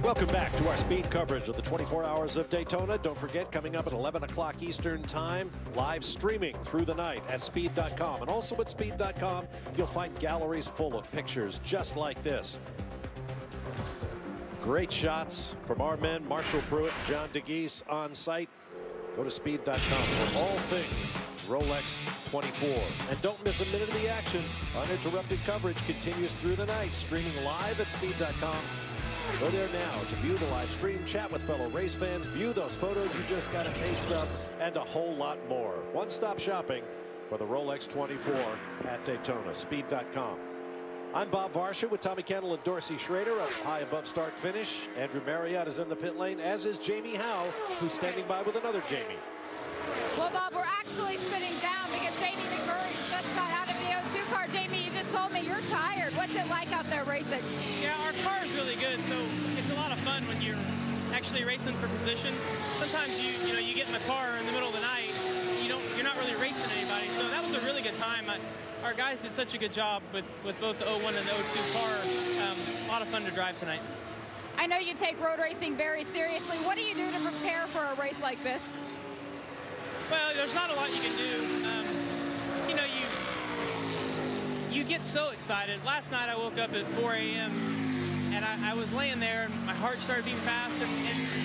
Welcome back to our speed coverage of the 24 Hours of Daytona. Don't forget, coming up at 11 o'clock Eastern Time, live streaming through the night at speed.com. And also at speed.com, you'll find galleries full of pictures just like this. Great shots from our men, Marshall Pruitt and John DeGeese on site. Go to speed.com for all things Rolex 24. And don't miss a minute of the action. Uninterrupted coverage continues through the night, streaming live at speed.com. Go there now to view the live stream, chat with fellow race fans, view those photos you just got a taste of, and a whole lot more. One-stop shopping for the Rolex 24 at Daytona. Speed.com. I'm Bob Varsha with Tommy Kendall and Dorsey Schrader up high above start finish. Andrew Marriott is in the pit lane, as is Jamie Howe, who's standing by with another Jamie. Well, Bob, we're actually sitting down because Jamie McMurray just got out of the O2 car. Jamie, you just told me you're tired. What's it like out there racing? Yeah, our car is really good, so it's a lot of fun when you're actually racing for position. Sometimes you get in the car in the middle of the night, you're not really racing anybody. So that was a really good time. Our guys did such a good job with both the 01 and the 02 car. A lot of fun to drive tonight. I know you take road racing very seriously. What do you do to prepare for a race like this? Well, there's not a lot you can do. You get so excited. Last night I woke up at 4 a.m. and I was laying there and my heart started beating fast. And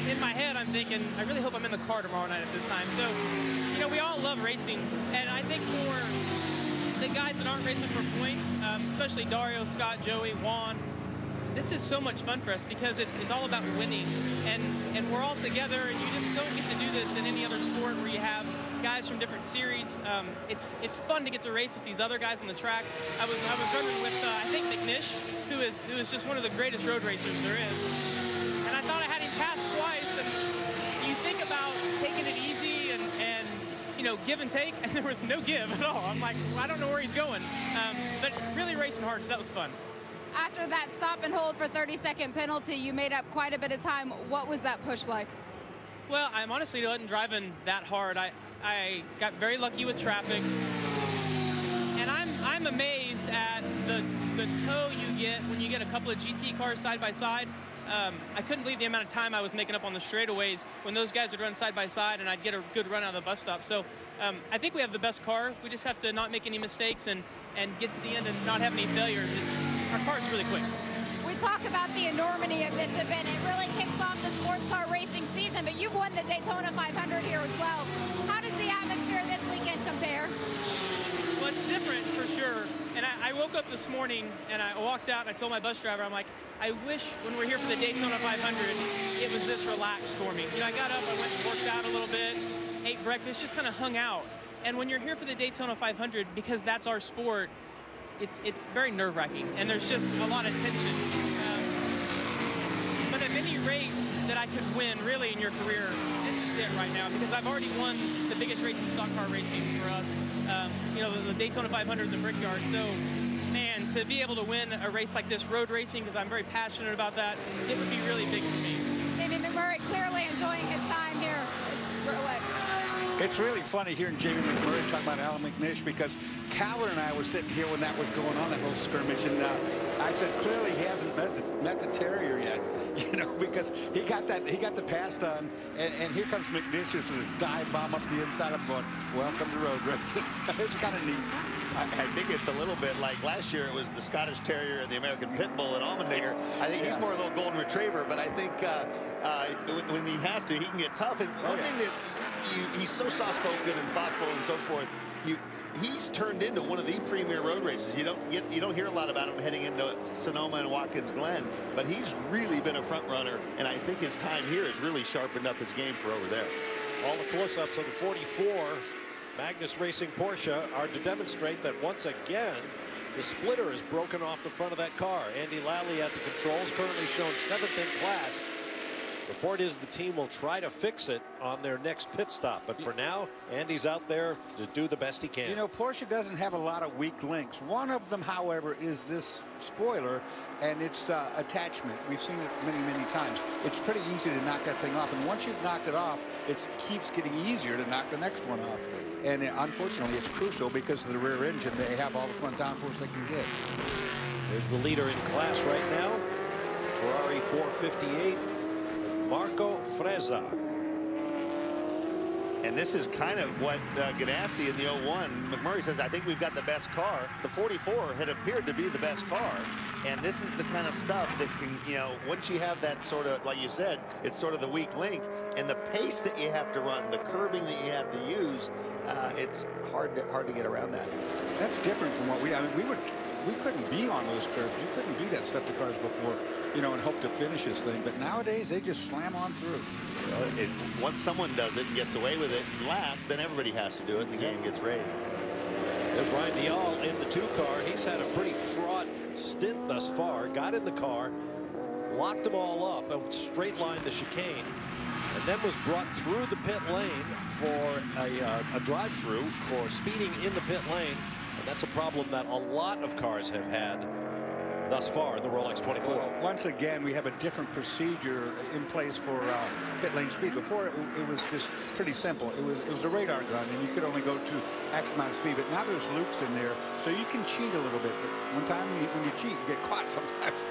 in my head I'm thinking, I really hope I'm in the car tomorrow night at this time. So, we all love racing. And I think for the guys that aren't racing for points, especially Dario, Scott, Joey, Juan, this is so much fun for us because it's all about winning, and we're all together, and you just don't get to do this in any other sport where you have guys from different series. It's fun to get to race with these other guys on the track. I was running with I think McNish, who is just one of the greatest road racers there is, and I thought I had him pass twice. And you think about taking it easy and give and take, and there was no give at all. I'm like, I don't know where he's going, but really racing hard, so that was fun. After that stop and hold for 30-second penalty, you made up quite a bit of time. What was that push like? Well, I'm honestly wasn't driving that hard. I got very lucky with traffic, and I'm amazed at the tow you get when you get a couple of GT cars side by side. I couldn't believe the amount of time I was making up on the straightaways when those guys would run side by side and I'd get a good run out of the bus stop. So I think we have the best car. We just have to not make any mistakes and get to the end and not have any failures. Our car's really quick. We talk about the enormity of this event. It really kicks off the sports car racing season, but you've won the Daytona 500 here as well. How does the atmosphere this weekend compare? Well, it's different for sure. And I woke up this morning and I walked out and I told my bus driver, I'm like, I wish when we're here for the Daytona 500, it was this relaxed for me. I got up, I went and worked out a little bit, ate breakfast, just kind of hung out. And when you're here for the Daytona 500, because that's our sport, it's very nerve-wracking, and there's just a lot of tension. But if any race that I could win, really, in your career, this is it right now, because I've already won the biggest race in stock car racing for us, the Daytona 500, the Brickyard. So, man, to be able to win a race like this, road racing, because I'm very passionate about that, it would be really big for me. Jamie McMurray clearly enjoying his time here at Rolex. It's really funny hearing Jamie McMurray talk about Alan McNish, because Caller and I were sitting here when that was going on, that little skirmish, and I said clearly he hasn't met the Terrier yet, because he got the pass done, and here comes McNish with his dive bomb up the inside. I'm going, welcome to road racing. It's kind of neat. I think it's a little bit like last year it was the Scottish Terrier and the American Pit Bull and Allmendinger. I think he's more a little golden retriever, but I think when he has to, he can get tough. And one thing that he's so soft-spoken and thoughtful and so forth, he's turned into one of the premier road races. You don't hear a lot about him heading into Sonoma and Watkins Glen, but he's really been a front runner, and I think his time here has really sharpened up his game for over there. All the close-ups of the 44 Magnus Racing Porsche are to demonstrate that once again the splitter is broken off the front of that car. Andy Lally at the controls, currently shown 7th in class. Report is the team will try to fix it on their next pit stop, but for now Andy's out there to do the best he can. Porsche doesn't have a lot of weak links. One of them, however, is this spoiler and its attachment. We've seen it many times. It's pretty easy to knock that thing off, and once you've knocked it off, it keeps getting easier to knock the next one off. And unfortunately, it's crucial because of the rear engine. They have all the front downforce they can get. There's the leader in class right now. Ferrari 458, Marco Frezza. And this is kind of what Ganassi in the 01, McMurray says, I think we've got the best car. The 44 had appeared to be the best car. And this is the kind of stuff that can, you know, once you have that sort of, like you said, it's sort of the weak link. And the pace that you have to run, the curbing that you have to use, it's hard to get around that. That's different from what I mean, we couldn't be on those curbs. You couldn't be that stuff to cars before, you know, and hope to finish this thing. But nowadays, they just slam on through. Once someone does it and gets away with it and lasts, then everybody has to do it. The game gets raised. There's Ryan Dial in the 2 car. He's had a pretty fraught stint thus far. Got in the car, locked them all up, and straight lined the chicane, and then was brought through the pit lane for a drive-through for speeding in the pit lane. And that's a problem that a lot of cars have had thus far in the Rolex 24. Well, once again, we have a different procedure in place for pit lane speed. Before, it was just pretty simple. It was a radar gun, and you could only go to X amount of speed. But now there's loops in there, so you can cheat a little bit. But one time, when you cheat, you get caught sometimes.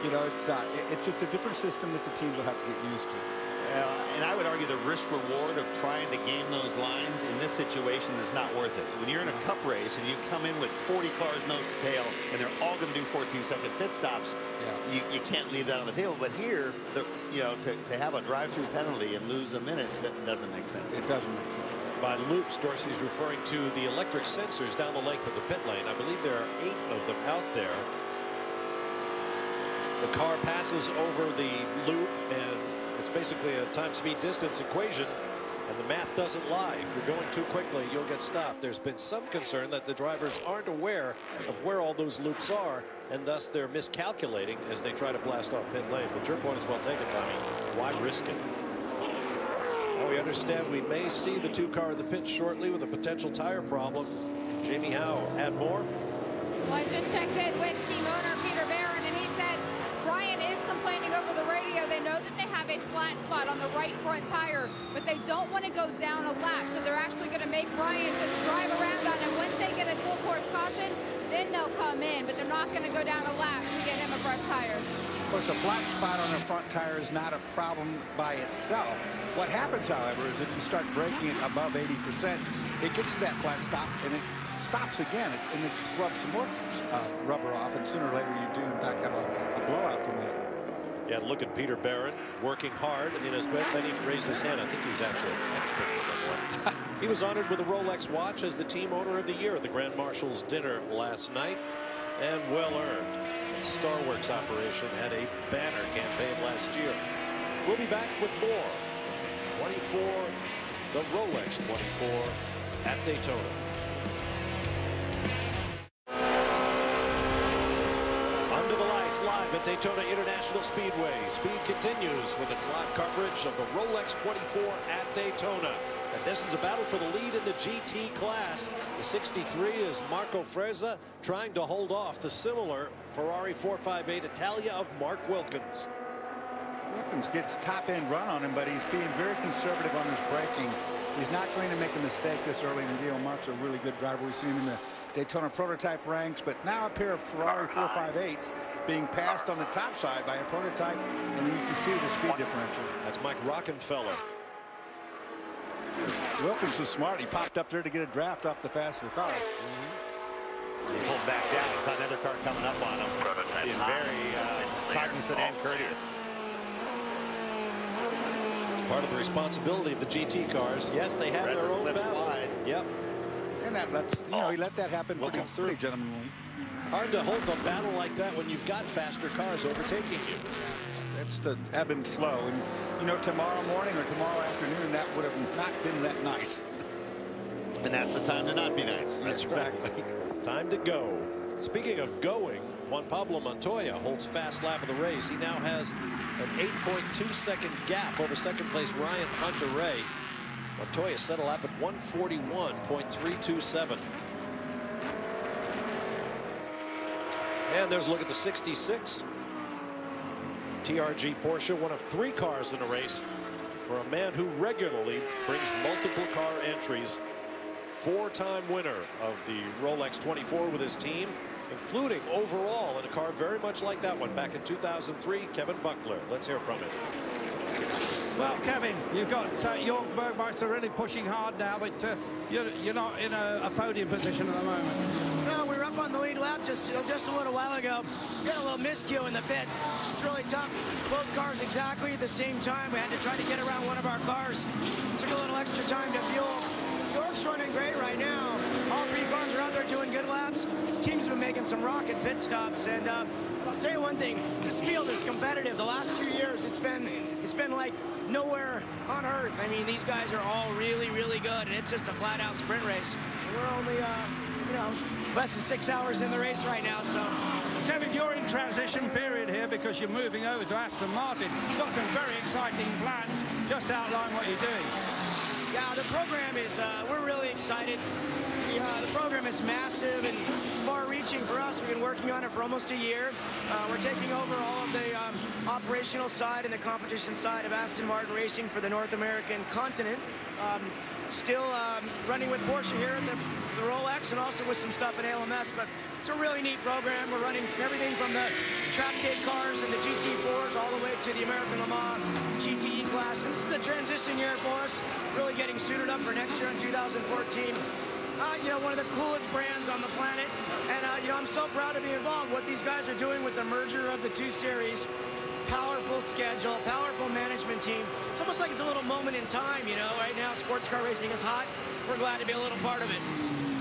You know, it's just a different system that the teams will have to get used to. And I would argue the risk reward of trying to game those lines in this situation is not worth it. When you're in a cup race and you come in with 40 cars nose to tail and they're all going to do 14-second pit stops, you can't leave that on the table. But here, you know, to have a drive-through penalty and lose a minute, that doesn't make sense. It doesn't make sense. By loops, Dorsey's referring to the electric sensors down the length of the pit lane. I believe there are 8 of them out there. The car passes over the loop, and it's basically a time-speed distance equation, and the math doesn't lie. If you're going too quickly, you'll get stopped. There's been some concern that the drivers aren't aware of where all those loops are, and thus they're miscalculating as they try to blast off pit lane. But your point is well taken, Tommy. Why risk it? Now we understand we may see the 2 car in the pit shortly with a potential tire problem. Jamie Howe had more. Well, I just checked in with team owner Peter Barron, and he said Brian is complaining over the radio. They know that they have a flat spot on the right front tire, but they don't want to go down a lap. So they're actually going to make Brian just drive around on him. Once they get a full course caution, then they'll come in, but they're not going to go down a lap to get him a fresh tire. Of course, a flat spot on the front tire is not a problem by itself. What happens, however, is if you start braking it above 80%, it gets to that flat stop and it stops again, and it scrubs some more rubber off, and sooner or later you do, in fact, have a blowout from that. Yeah, look at Peter Barron working hard in his bed. Then he raised his hand. I think he's actually texting someone. He was honored with a Rolex watch as the team owner of the year at the Grand Marshals dinner last night, and well earned. Its Star Works operation had a banner campaign last year. We'll be back with more from the Rolex 24 at Daytona. Under the lights, live at Daytona International Speedway. Speed continues with its live coverage of the Rolex 24 at Daytona. And this is a battle for the lead in the GT class. The 63 is Marco Frezza trying to hold off the similar Ferrari 458 Italia of Mark Wilkins. Wilkins gets top-end run on him, but he's being very conservative on his braking. He's not going to make a mistake this early in the deal. Mark's a really good driver. We've seen him in the Daytona prototype ranks, but now a pair of Ferrari 458s being passed on the top side by a prototype, and you can see the speed differential. That's Mike Rockenfeller. Wilkins was smart. He popped up there to get a draft off the faster car. He pulled back down. He saw another car coming up on him. Being very cognizant and courteous. It's part of the responsibility of the GT cars. Yes, they have their own battle. Wide. Yep. And that lets, you know, he let that happen pretty gentlemanly. Hard to hold a battle like that when you've got faster cars overtaking you. That's the ebb and flow. And, you know, tomorrow morning or tomorrow afternoon, that would have not been that nice. And that's the time to not be nice. That's exactly. Time to go. Speaking of going, Juan Pablo Montoya holds fast lap of the race. He now has an 8.2-second gap over second-place Ryan Hunter-Reay. Montoya set a lap at 141.327. And there's a look at the 66. TRG Porsche, one of 3 cars in a race for a man who regularly brings multiple car entries. 4-time winner of the Rolex 24 with his team. including overall in a car very much like that one back in 2003, Kevin Buckler. Let's hear from him. Well, Kevin, you've got York Bergmeister really pushing hard now, but you're not in a podium position at the moment. No, we were up on the lead lap just a little while ago. We had a little miscue in the pits. It's really tough. Both cars exactly at the same time. We had to try to get around one of our cars. Took a little extra time to fuel. York's running great right now. All three cars are out there doing good laps. Team's been making some rocket pit stops, and I'll tell you one thing: this field is competitive. The last 2 years, it's been like nowhere on earth. I mean, these guys are all really, really good, and it's just a flat-out sprint race. We're only, less than 6 hours in the race right now, so. Kevin, you're in transition period here because you're moving over to Aston Martin. You've got some very exciting plans. Just outline what you're doing. Yeah, the program is, we're really excited. The program is massive and far-reaching for us. We've been working on it for almost a year. We're taking over all of the operational side and the competition side of Aston Martin Racing for the North American continent. Still running with Porsche here at the Rolex and also with some stuff in ALMS, but it's a really neat program. We're running everything from the track day cars and the GT4s all the way to the American Le Mans GTE class. And this is a transition year for us, really getting suited up for next year in 2014. One of the coolest brands on the planet, and I'm so proud to be involved. What these guys are doing with the merger of the two series, powerful schedule, powerful management team. It's almost like it's a little moment in time, right now sports car racing is hot. We're glad to be a little part of it.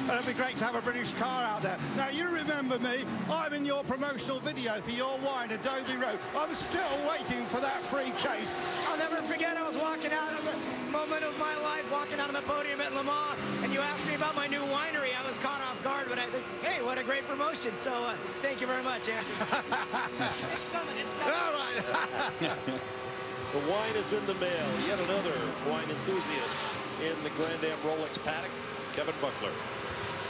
It'd be great to have a British car out there. Now, you remember me. I'm in your promotional video for your wine, Adobe Road. I'm still waiting for that free case. I'll never forget, I was walking out of the moment of my life, walking out on the podium at Le Mans, and you asked me about my new winery. I was caught off guard, but I think, hey, what a great promotion. So thank you very much, Andrew. It's coming, it's coming. All right. The wine is in the mail. Yet another wine enthusiast in the Grand.Am Rolex paddock, Kevin Buckler.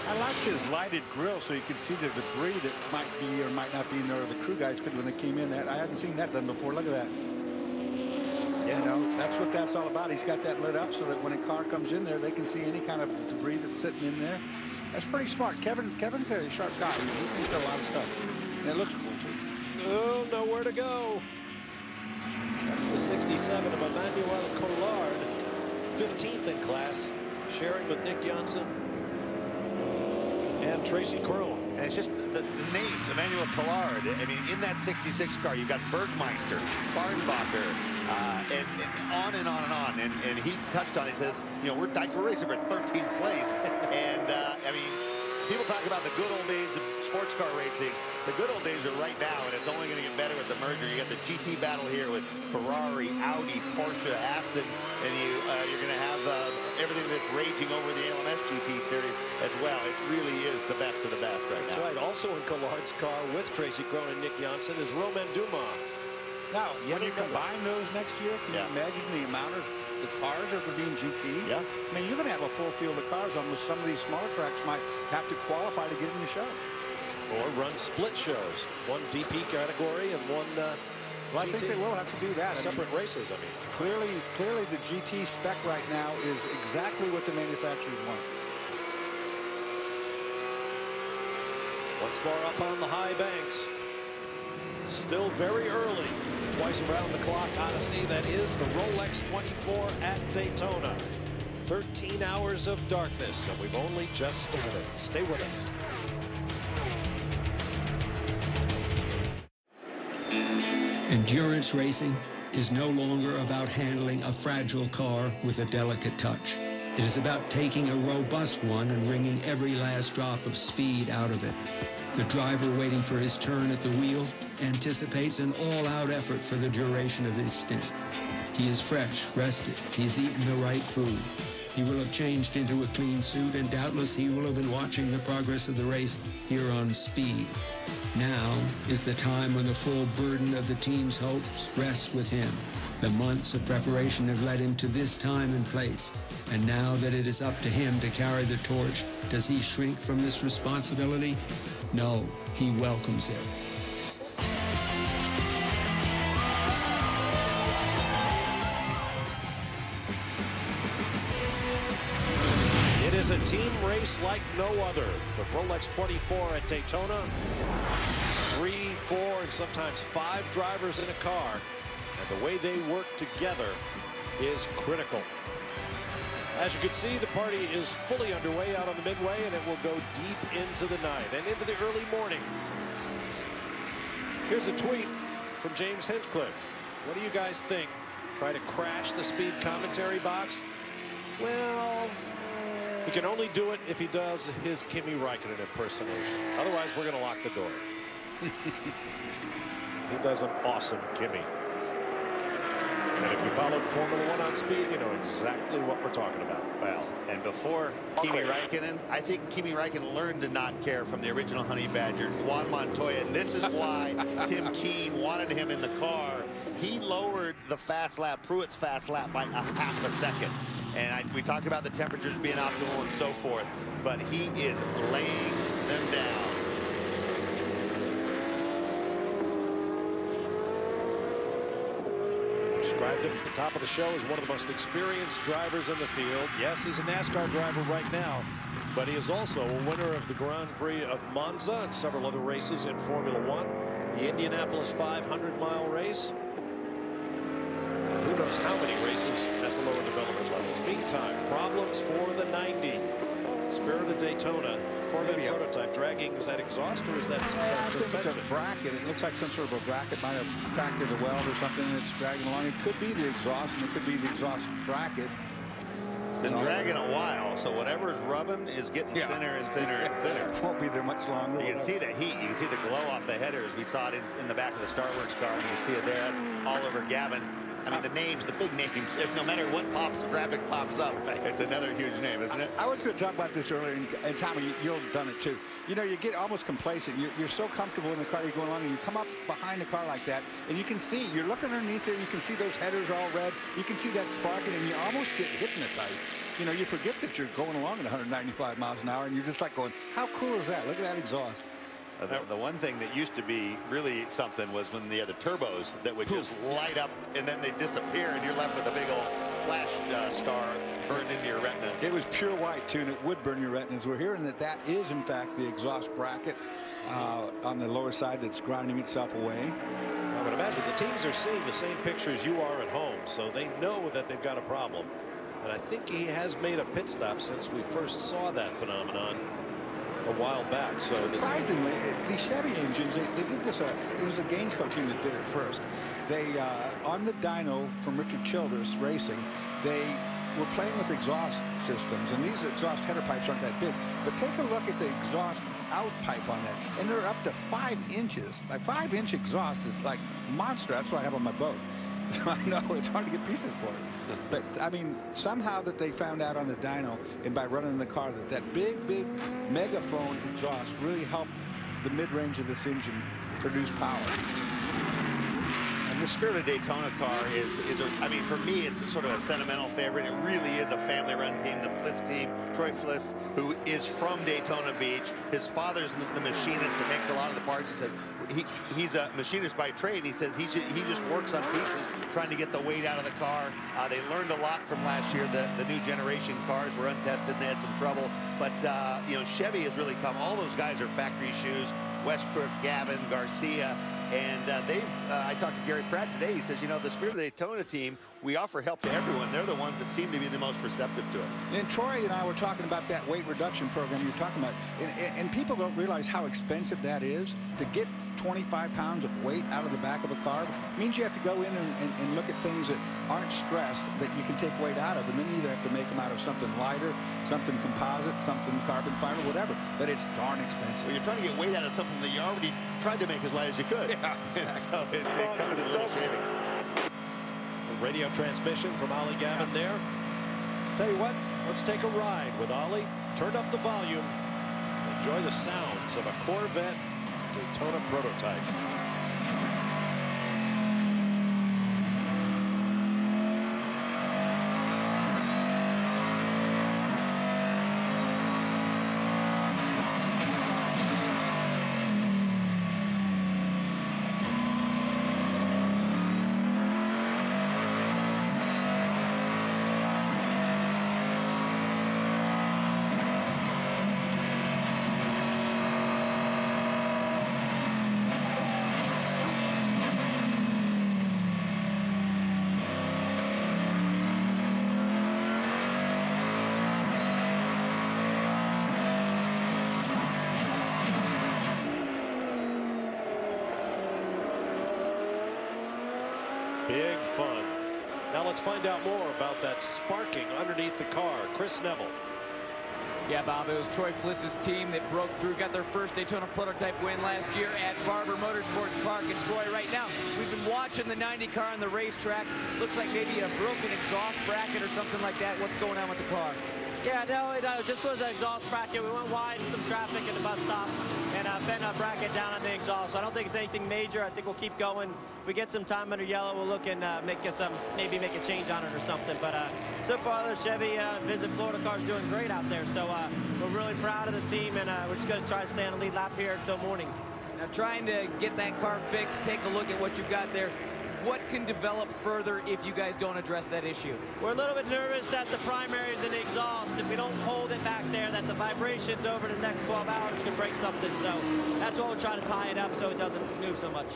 I liked his lighted grill so you could see the debris that might be or might not be in there, or the crew guys could when they came in. That I hadn't seen that done before. Look at that. Yeah, that's what that's all about. He's got that lit up so that when a car comes in there, they can see any kind of debris that's sitting in there. That's pretty smart. Kevin's a sharp guy. He thinks a lot of stuff. And it looks cool, too. Oh, nowhere to go. That's the 67 of Emmanuel Collard, 15th in class, sharing with Nick Janssen and Tracy Krohn. And it's just the names, Emmanuel Collard. I mean, in that 66 car, you've got Bergmeister, Farnbacher, and on and on and on. And he touched on it, he says, we're racing for 13th place. And, I mean, people talk about the good old days of sports car racing. The good old days are right now, and it's only going to get better with the merger. You got the GT battle here with Ferrari, Audi, Porsche, Aston, and you're going to have everything that's raging over the ALMS GT series as well. It really is the best of the best right now. That's right. Also in Collard's car with Tracy Krohn and Nick Janssen is Romain Dumas. Now, when you combine those next year, can you imagine the amount of the cars that are being GT? Yeah. I mean, you're going to have a full field of cars on which some of these smaller tracks might have to qualify to get in the show. Or run split shows. One DP category and one well, GT. I think they will have to do that. Separate races, I mean. Clearly the GT spec right now is exactly what the manufacturers want. Once more up on the high banks. Still very early. The twice around the clock odyssey that is the Rolex 24 at Daytona. 13 hours of darkness, and we've only just started. Stay with us. Endurance racing is no longer about handling a fragile car with a delicate touch. It is about taking a robust one and wringing every last drop of speed out of it. The driver waiting for his turn at the wheel anticipates an all-out effort for the duration of his stint. He is fresh, rested. He has eaten the right food. He will have changed into a clean suit, and doubtless he will have been watching the progress of the race here on Speed. Now is the time when the full burden of the team's hopes rests with him. The months of preparation have led him to this time and place, and now that it is up to him to carry the torch, does he shrink from this responsibility? No, he welcomes it. is a team race like no other. The Rolex 24 at Daytona. 3, 4, and sometimes 5 drivers in a car. And the way they work together is critical. As you can see, the party is fully underway out on the midway, and it will go deep into the night and into the early morning. Here's a tweet from James Hinchcliffe. What do you guys think? Try to crash the speed commentary box? Well, he can only do it if he does his Kimi Räikkönen impersonation. Otherwise, we're going to lock the door. He does an awesome Kimi. And if you followed Formula 1 on speed, you know exactly what we're talking about. Well, and before Kimi Räikkönen, I think Kimi Räikkönen learned to not care from the original Honey Badger, Juan Montoya, and this is why Tim Keen wanted him in the car. He lowered the fast lap, Pruitt's fast lap, by a half a second. And we talked about the temperatures being optimal and so forth, but he is laying them down. Described him at the top of the show as one of the most experienced drivers in the field. Yes, he's a NASCAR driver right now, but he is also a winner of the Grand Prix of Monza and several other races in Formula 1, the Indianapolis 500-mile race, and who knows how many races at the lower development levels. Meantime, problems for the 90. Spirit of Daytona. Corvette prototype dragging. Is that exhaust or is that I suspension? think it's a bracket. It looks like some sort of a bracket might have cracked at a weld or something, and it's dragging along. It could be the exhaust, and it could be the exhaust bracket. It's been dragging a while, so whatever is rubbing is getting thinner and thinner and thinner. It won't be there much longer. You can see the heat. You can see the glow off the headers. We saw it in the back of the Starworks car. You can see it there. That's all over Gavin. I mean, the names, the big names, no matter what graphic pops up, it's another huge name, isn't it? I was going to talk about this earlier, and Tommy, you've done it too. You know, you get almost complacent. You're so comfortable in the car, you're going along, and you come up behind the car like that, and you can see, you're looking underneath there, you can see those headers all red, you can see that sparking, and you almost get hypnotized. You know, you forget that you're going along at 195 miles an hour, and you're just like going, how cool is that? Look at that exhaust. The one thing that used to be really something was when they had the turbos that would just light up and then they disappear and you're left with a big old flash star burned into your retinas. It was pure white too, and it would burn your retinas. We're hearing that that is in fact the exhaust bracket on the lower side that's grinding itself away. I would imagine the teams are seeing the same pictures you are at home, so they know that they've got a problem. And I think he has made a pit stop since we first saw that phenomenon a while back. So surprisingly, the Chevy engines, they did this. It was the Gainsco team that did it first. They on the dyno from Richard Childress Racing, they were playing with exhaust systems, and these exhaust header pipes aren't that big. But take a look at the exhaust out pipe on that, and they're up to 5 inches. Like 5-inch exhaust is like monster. That's what I have on my boat. So I know it's hard to get pieces for it. But I mean, somehow that they found out on the dyno and by running the car that big megaphone exhaust really helped the mid-range of this engine produce power. And the Spirit of Daytona car I mean, for me, it's sort of a sentimental favorite. It really is a family-run team, the Fliss team. Troy Fliss, who is from Daytona Beach. His father's the machinist that makes a lot of the parts. He says he's a machinist by trade. He says he just works on pieces, trying to get the weight out of the car. They learned a lot from last year. The new generation cars were untested. They had some trouble. But, you know, Chevy has really come. All those guys are factory shoes. Westbrook, Gavin, Garcia. And I talked to Gary Pratt today. He says, you know, the Spirit of the Daytona team, we offer help to everyone. They're the ones that seem to be the most receptive to it. And Troy and I were talking about that weight reduction program you're talking about. And people don't realize how expensive that is. To get 25 pounds of weight out of the back of a car means you have to go in and look at things that aren't stressed that you can take weight out of. And then you either have to make them out of something lighter, something composite, something carbon fiber, whatever. But it's darn expensive. Well, you're trying to get weight out of something that you already tried to make as light as you could. Yeah, exactly. So it comes in little shavings. Radio transmission from Ollie Gavin there. Tell you what, let's take a ride with Ollie. Turn up the volume. Enjoy the sounds of a Corvette Daytona prototype. Big fun. Now let's find out more about that sparking underneath the car. Chris Neville. Yeah, Bob, it was Troy Fliss's team that broke through, got their first Daytona prototype win last year at Barber Motorsports Park in Troy. Right now, we've been watching the 90 car on the racetrack. Looks like maybe a broken exhaust bracket or something like that. What's going on with the car? Yeah, no, it just was an exhaust bracket. We went wide in some traffic at the bus stop and bent a bracket down on the exhaust. So I don't think it's anything major. I think we'll keep going. If we get some time under yellow, we'll look and maybe make a change on it or something. But so far, the Chevy Visit Florida car is doing great out there. So we're really proud of the team, and we're just going to try to stay on the lead lap here until morning. Now, trying to get that car fixed, take a look at what you've got there. What can develop further if you guys don't address that issue? We're a little bit nervous that the primaries and the exhaust, if we don't hold it back there, that the vibrations over the next 12 hours can break something. So that's why we're trying to tie it up so it doesn't move so much.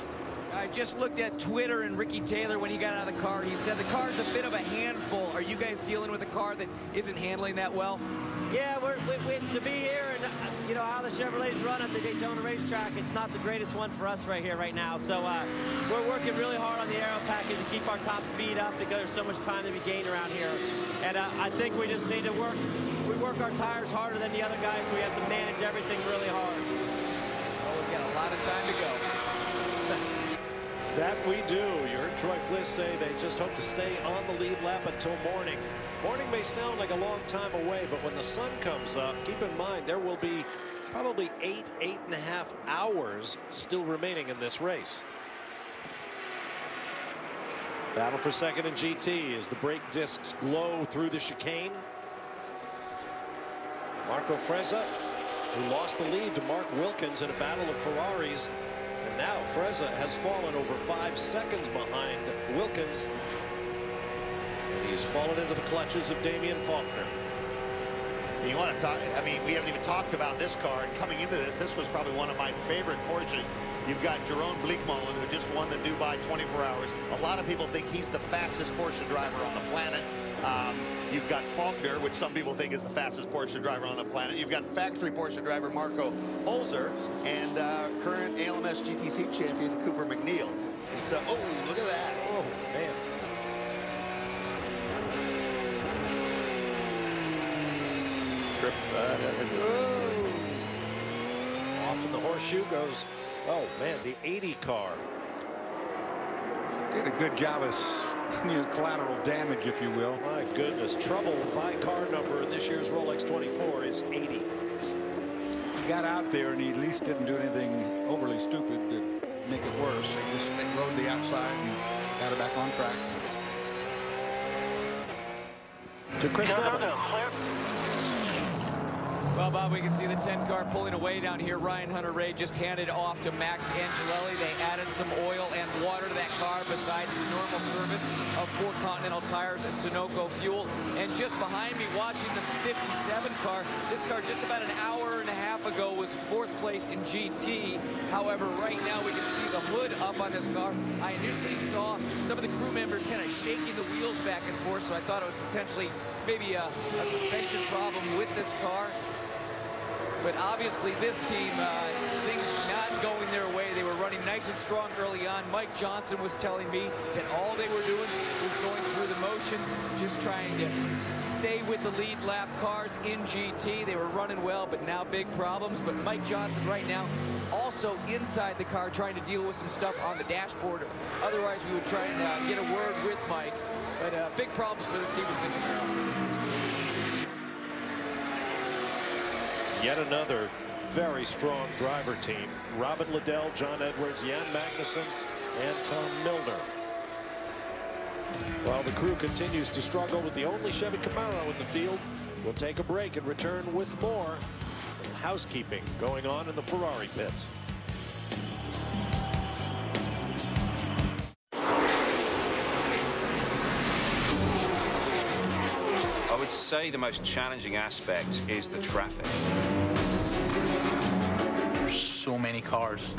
I just looked at Twitter, and Ricky Taylor, when he got out of the car, he said the car's a bit of a handful. Are you guys dealing with a car that isn't handling that well? Yeah, to be here and you know how the Chevrolets run at the Daytona racetrack, it's not the greatest one for us right here right now. So we're working really hard on the aero package to keep our top speed up because there's so much time to be gained around here. And I think we just need to work our tires harder than the other guys, so we have to manage everything really hard. Well, we've got a lot of time to go. That we do. You heard Troy Fliss say they just hope to stay on the lead lap until morning. Morning may sound like a long time away, but when the sun comes up, keep in mind there will be probably 8.5 hours still remaining in this race. Battle for second in GT as the brake discs blow through the chicane. Marco Frezza, who lost the lead to Mark Wilkins in a battle of Ferraris. And now Frezza has fallen over 5 seconds behind Wilkins. And he's fallen into the clutches of Damian Faulkner. You want to talk, I mean, we haven't even talked about this car. And coming into this was probably one of my favorite Porsches. You've got Jeroen Bleekmolen, who just won the Dubai 24 Hours. A lot of people think he's the fastest Porsche driver on the planet. You've got Faulkner, which some people think is the fastest Porsche driver on the planet. You've got factory Porsche driver Marco Holzer and current ALMS GTC champion Cooper McNeil. And so, oh, look at that. Oh, man. Trip. Off in the horseshoe goes, oh, man, the 80 car. Did a good job of collateral damage, if you will. My goodness, trouble. My car number in this year's Rolex 24 is 80. He got out there and he at least didn't do anything overly stupid to make it worse. He just rode the outside and got it back on track. To Chris Neville. Well, Bob, we can see the 10 car pulling away down here. Ryan Hunter-Reay just handed off to Max Angelelli. They added some oil and water to that car besides the normal service of 4 Continental tires and Sunoco fuel. And just behind me, watching the 57 car, this car just about an hour and a half ago was 4th place in GT. However, right now we can see the hood up on this car. I initially saw some of the crew members kind of shaking the wheels back and forth, so I thought it was potentially maybe a suspension problem with this car. But obviously this team, things not going their way. They were running nice and strong early on. Mike Johnson was telling me that all they were doing was going through the motions, just trying to stay with the lead lap cars in GT. They were running well, but now big problems. But Mike Johnson right now also inside the car trying to deal with some stuff on the dashboard. Otherwise, we would try and get a word with Mike. But big problems for the Stevenson Camaro. Yet another very strong driver team. Robin Liddell, John Edwards, Jan Magnussen, and Tom Milner. While the crew continues to struggle with the only Chevy Camaro in the field, we'll take a break and return with more housekeeping going on in the Ferrari pits. I would say the most challenging aspect is the traffic. There's so many cars.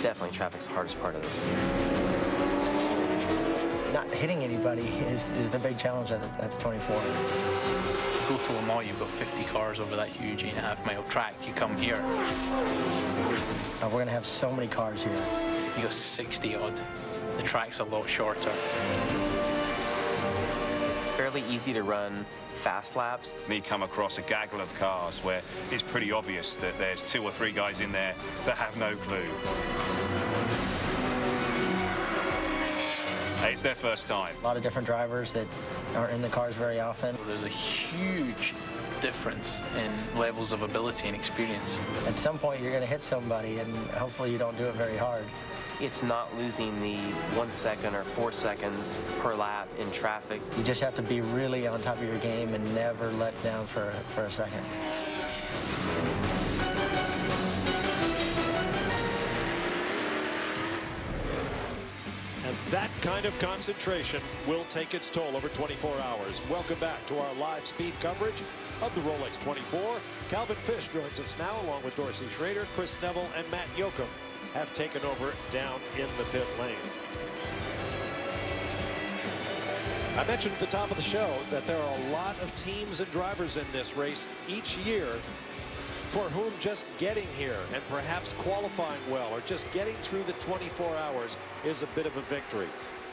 Definitely traffic's the hardest part of this. Not hitting anybody is the big challenge at the 24. Go to Le Mans, you've got 50 cars over that huge 8.5-mile track. You come here. We're going to have so many cars here. You got 60 odd. the track's a lot shorter. It's fairly easy to run fast laps. Me come across a gaggle of cars where it's pretty obvious that there's 2 or 3 guys in there that have no clue. It's their first time. A lot of different drivers that aren't in the cars very often. There's a huge difference in levels of ability and experience. At some point you're going to hit somebody, and hopefully you don't do it very hard. It's not losing the 1 second or 4 seconds per lap in traffic. You just have to be really on top of your game and never let down for a second. And that kind of concentration will take its toll over 24 hours. Welcome back to our live speed coverage of the Rolex 24. Calvin Fish joins us now, along with Dorsey Schrader, Chris Neville, and Matt Yoakum have taken over down in the pit lane. I mentioned at the top of the show that there are a lot of teams and drivers in this race each year for whom just getting here and perhaps qualifying well or just getting through the 24 hours is a bit of a victory.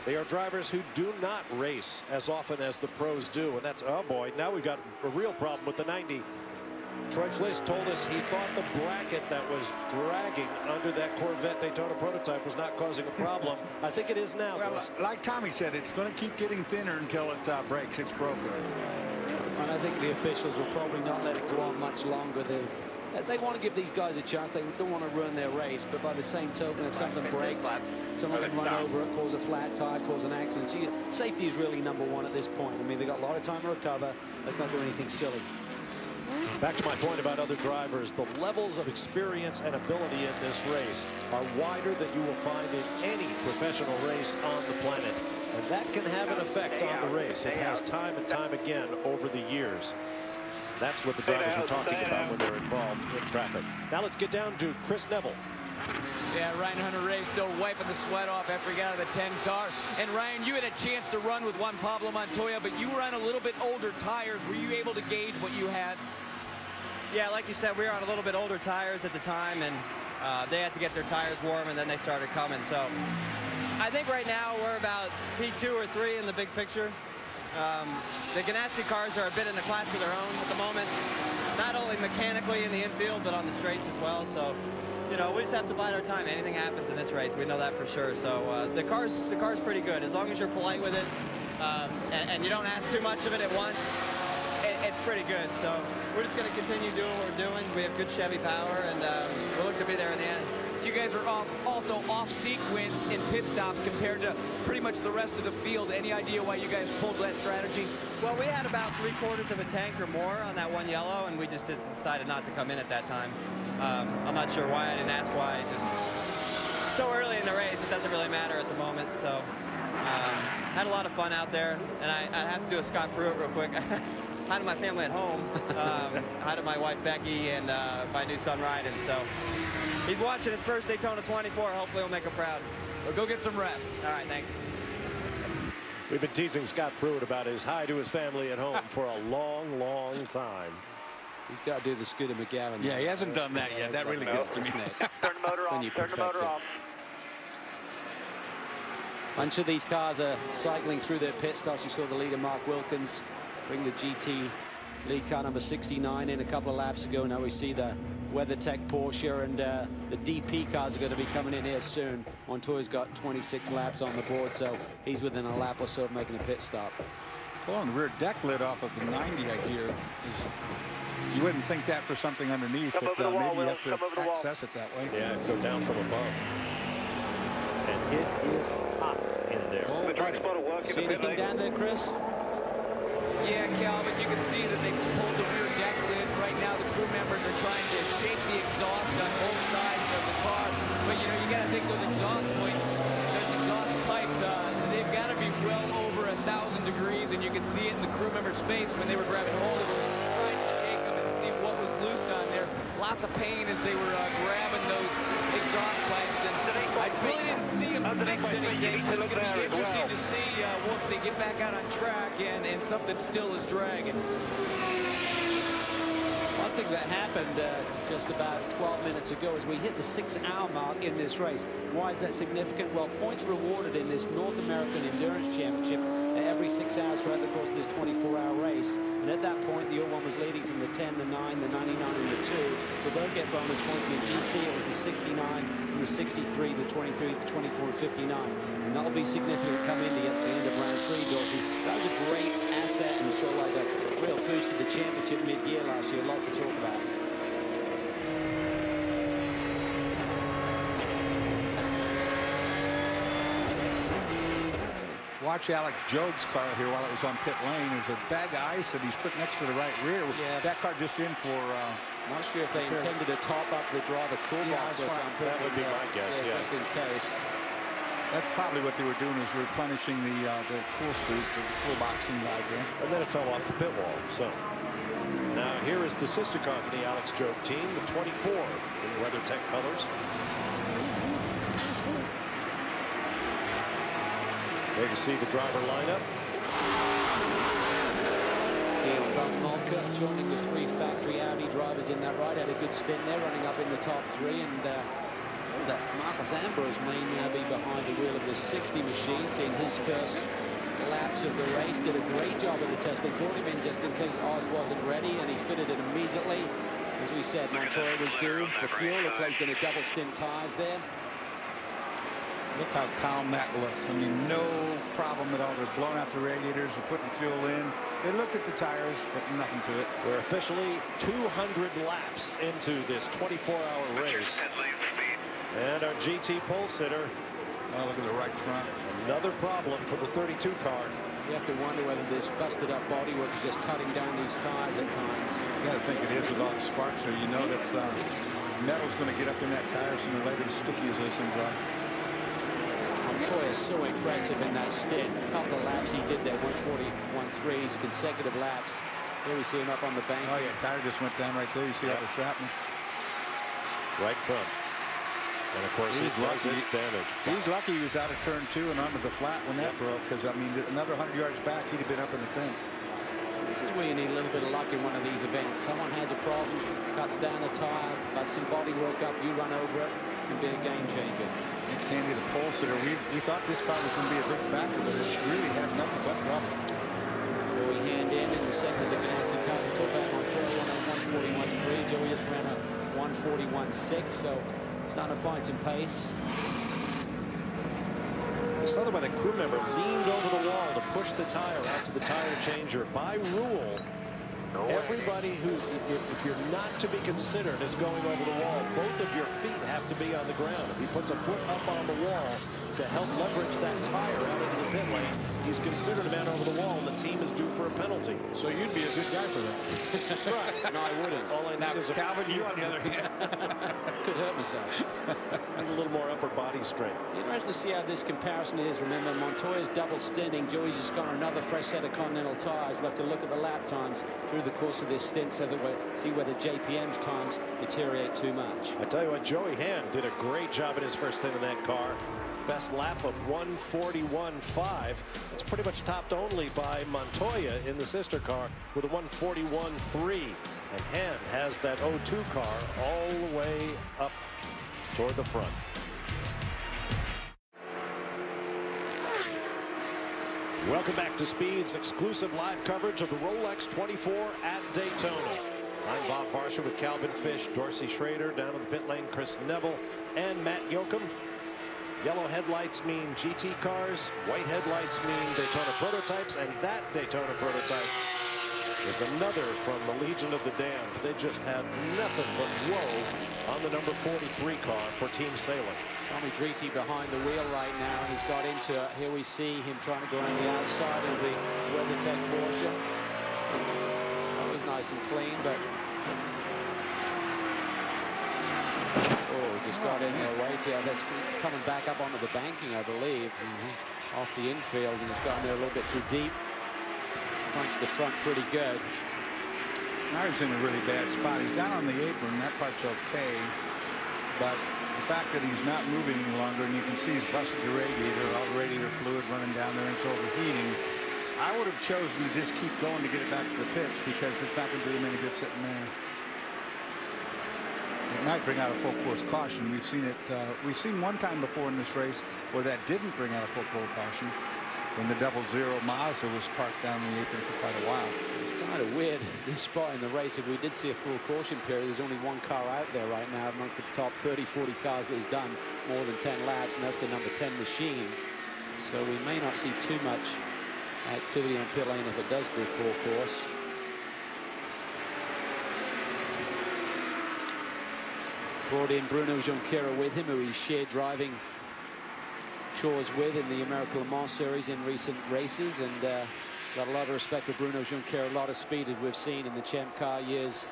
They are drivers who do not race as often as the pros do, and that's, oh boy, now we've got a real problem with the 90. Troy Fliss told us he thought the bracket that was dragging under that Corvette Daytona prototype was not causing a problem. I think it is now. Well, like Tommy said, it's going to keep getting thinner until it breaks. It's broken. And I think the officials will probably not let it go on much longer. They want to give these guys a chance. They don't want to ruin their race, but by the same token, if something breaks, someone can run over it, cause a flat tire, cause an accident. So safety is really #1 at this point. I mean, they've got a lot of time to recover. Let's not do anything silly. Back to my point about other drivers, the levels of experience and ability in this race are wider than you will find in any professional race on the planet. And that can have an effect on the race. It has time and time again over the years. That's what the drivers are talking about when they're involved in traffic. Now let's get down to Chris Neville. Yeah, Ryan Hunter-Reay still wiping the sweat off after he got out of the 10 car. And Ryan, you had a chance to run with Juan Pablo Montoya, but you were on a little bit older tires. Were you able to gauge what you had? Yeah, like you said, we were on a little bit older tires at the time, and they had to get their tires warm, and then they started coming. So I think right now we're about P2 or 3 in the big picture. The Ganassi cars are a bit in a class of their own at the moment, not only mechanically in the infield, but on the straights as well. So, you know, we just have to bide our time. Anything happens in this race, we know that for sure. So the car's pretty good. As long as you're polite with it and you don't ask too much of it at once, it's pretty good. So we're just going to continue doing what we're doing. We have good Chevy power, and we'll look to be there in the end. You guys are also off sequence in pit stops compared to pretty much the rest of the field. Any idea why you guys pulled that strategy? Well, we had about 3/4 of a tank or more on that one yellow, and we just decided not to come in at that time. I'm not sure why. I didn't ask why. Just so early in the race, it doesn't really matter at the moment. So had a lot of fun out there, and I have to do a Scott Pruitt real quick. Hi to my family at home. Hi to my wife Becky and my new son Ryden. So he's watching his first Daytona 24. Hopefully he'll make him proud. Well, go get some rest. All right, thanks. We've been teasing Scott Pruitt about his hi to his family at home for a long, long time. He's got to do the Scooter McGavin. Yeah, he hasn't done that yet. That really gets to me. Turn the motor off. Turn the motor off. A bunch of these cars are cycling through their pit stops. You saw the leader, Mark Wilkins, bring the GT lead car number 69 in a couple of laps ago. Now we see the WeatherTech Porsche, and the DP cars are going to be coming in here soon. Montoya's got 26 laps on the board, so he's within a lap or so of making a pit stop. Pull on the rear deck lid off of the 90, I hear. You wouldn't think that for something underneath, but maybe you have to access it that way. Yeah, go down from above. And it is hot in there. Oh, see anything down there, Chris? Yeah, Calvin, you can see that they pulled the rear deck lid. Right now, the crew members are trying to shape the exhaust on both sides of the car. But, you know, you got to think those exhaust points, those exhaust pipes, they've got to be well over 1,000 degrees. And you can see it in the crew member's face when they were grabbing hold of them, trying to shake them and see what was loose on there. Lots of pain as they were grabbing those exhaust pipes. And I really didn't see them fix anything, so it's going to be interesting to see if they get back out on track and something still is dragging. One something that happened just about 12 minutes ago as we hit the 6-hour mark in this race. Why is that significant? Well, points were awarded in this North American Endurance Championship every 6 hours throughout the course of this 24-hour race. And at that point, the 01 was leading from the 10, the 9, the 99, and the 2. So they'll get bonus points. In the GT, it was the 69, the 63, the 23, the 24, and 59. And that'll be significant come in at the end of round 3, Dorsey. That was a great asset and sort of like a real boost to the championship mid-year last year. A lot to talk about. Watch Alec Jogues' car here while it was on pit lane. There's a bag of ice that he's put next to the right rear. Yeah. That car just in for... not sure if they intended to top up the driver cool box or something. That would be my guess, yeah. Just in case. That's probably what they were doing, is replenishing the cool suit, the cool boxing bag there. And then it fell off the pit wall. So now here is the sister car for the Alex Jogues team, the 24 in WeatherTech colors. There you see the driver lineup. Joining the 3 factory Audi drivers in that ride, had a good stint there, running up in the top 3, and that Marcus Ambrose may now be behind the wheel of this 60 machine, seeing his first laps of the race. Did a great job of the test. They brought him in just in case Oz wasn't ready, and he fitted it immediately. As we said, Montoya was due for fuel. Looks like he's going to double stint tires there. Look how calm that looked. I mean, no problem at all. They're blowing out the radiators, they're putting fuel in. They looked at the tires, but nothing to it. We're officially 200 laps into this 24-hour race. And our GT pole sitter. Oh, look at the right front. Another problem for the 32 car. You have to wonder whether this busted up bodywork is just cutting down these tires at times. You got to think it is with all the sparks there. You know that metal's going to get up in that tire sooner or later, as sticky as those things are. Montoya is so impressive in that stint. A couple of laps he did there, 141.3 consecutive laps. Here we see him up on the bank. Oh, yeah, tire just went down right there. You see that was shrapnel. Right front. And, of course, he does his damage. He's lucky he was out of turn 2 and onto the flat when that broke, because, I mean, another 100 yards back, he'd have been up in the fence. This is where you need a little bit of luck in one of these events. Someone has a problem, cuts down a tire, busts some body work up, you run over it. Can be a game changer. And Tandy, the pole sitter, we thought this car was going to be a big factor, but it's really had nothing but trouble. Joey hand in the second of the Ganassi car. We talked about Montoya ran a 141.3. Joey just ran a 141.6, so starting to find some pace. I saw that when a crew member leaned over the wall to push the tire out to the tire changer. By rule, everybody who, if you're not to be considered as going over the wall, both of your feet have to be on the ground. If he puts a foot up on the wall to help leverage that tire out into the pit lane, he's considered a man over the wall, and the team is due for a penalty. So you'd be a good guy for that. Right. No, I wouldn't. All I need is a Calvin, you on the other hand. Could hurt myself. Need a little more upper body strength. Interesting to see how this comparison is. Remember, Montoya's double stinting. Joey's just got another fresh set of Continental tires. We'll have to look at the lap times through the course of this stint so that we'll see whether JPM's times deteriorate too much. I tell you what, Joey Hand did a great job in his first stint in that car. Best lap of 141.5. It's pretty much topped only by Montoya in the sister car with a 141.3. And Hand has that 02 car all the way up toward the front. Welcome back to Speed's exclusive live coverage of the Rolex 24 at Daytona. I'm Bob Varsha with Calvin Fish, Dorsey Schrader, down in the pit lane, Chris Neville, and Matt Yoakum. Yellow headlights mean GT cars, white headlights mean Daytona prototypes, and that Daytona prototype is another from the Legion of the Damned. They just had nothing but woe on the number 43 car for Team Salem. Tommy Dreesy behind the wheel right now, and he's got into it. Here we see him trying to go around the outside of the WeatherTech Porsche. That was nice and clean, but just got in there way too. That's coming back up onto the banking, I believe, off the infield, and he's gotten there a little bit too deep. Punched the front pretty good. Now he's in a really bad spot. He's down on the apron. That part's okay. But the fact that he's not moving any longer, and you can see he's busted the radiator, all the radiator fluid running down there, and it's overheating. I would have chosen to just keep going to get it back to the pits, because it's not going to do him any good sitting there. it might bring out a full course caution. We've seen it. We've seen one time before in this race where that didn't bring out a full course caution, when the 00 Mazda was parked down in the apron for quite a while. It's kind of weird, this spot in the race. If we did see a full caution period, there's only one car out there right now amongst the top 30, 40 cars that has done more than 10 laps, and that's the number 10 machine. So we may not see too much activity on pit lane if it does go full course. Brought in Bruno Junqueira with him, who he's shared driving chores with in the American Le Mans Series in recent races, and got a lot of respect for Bruno Junqueira. A lot of speed, as we've seen in the Champ Car years.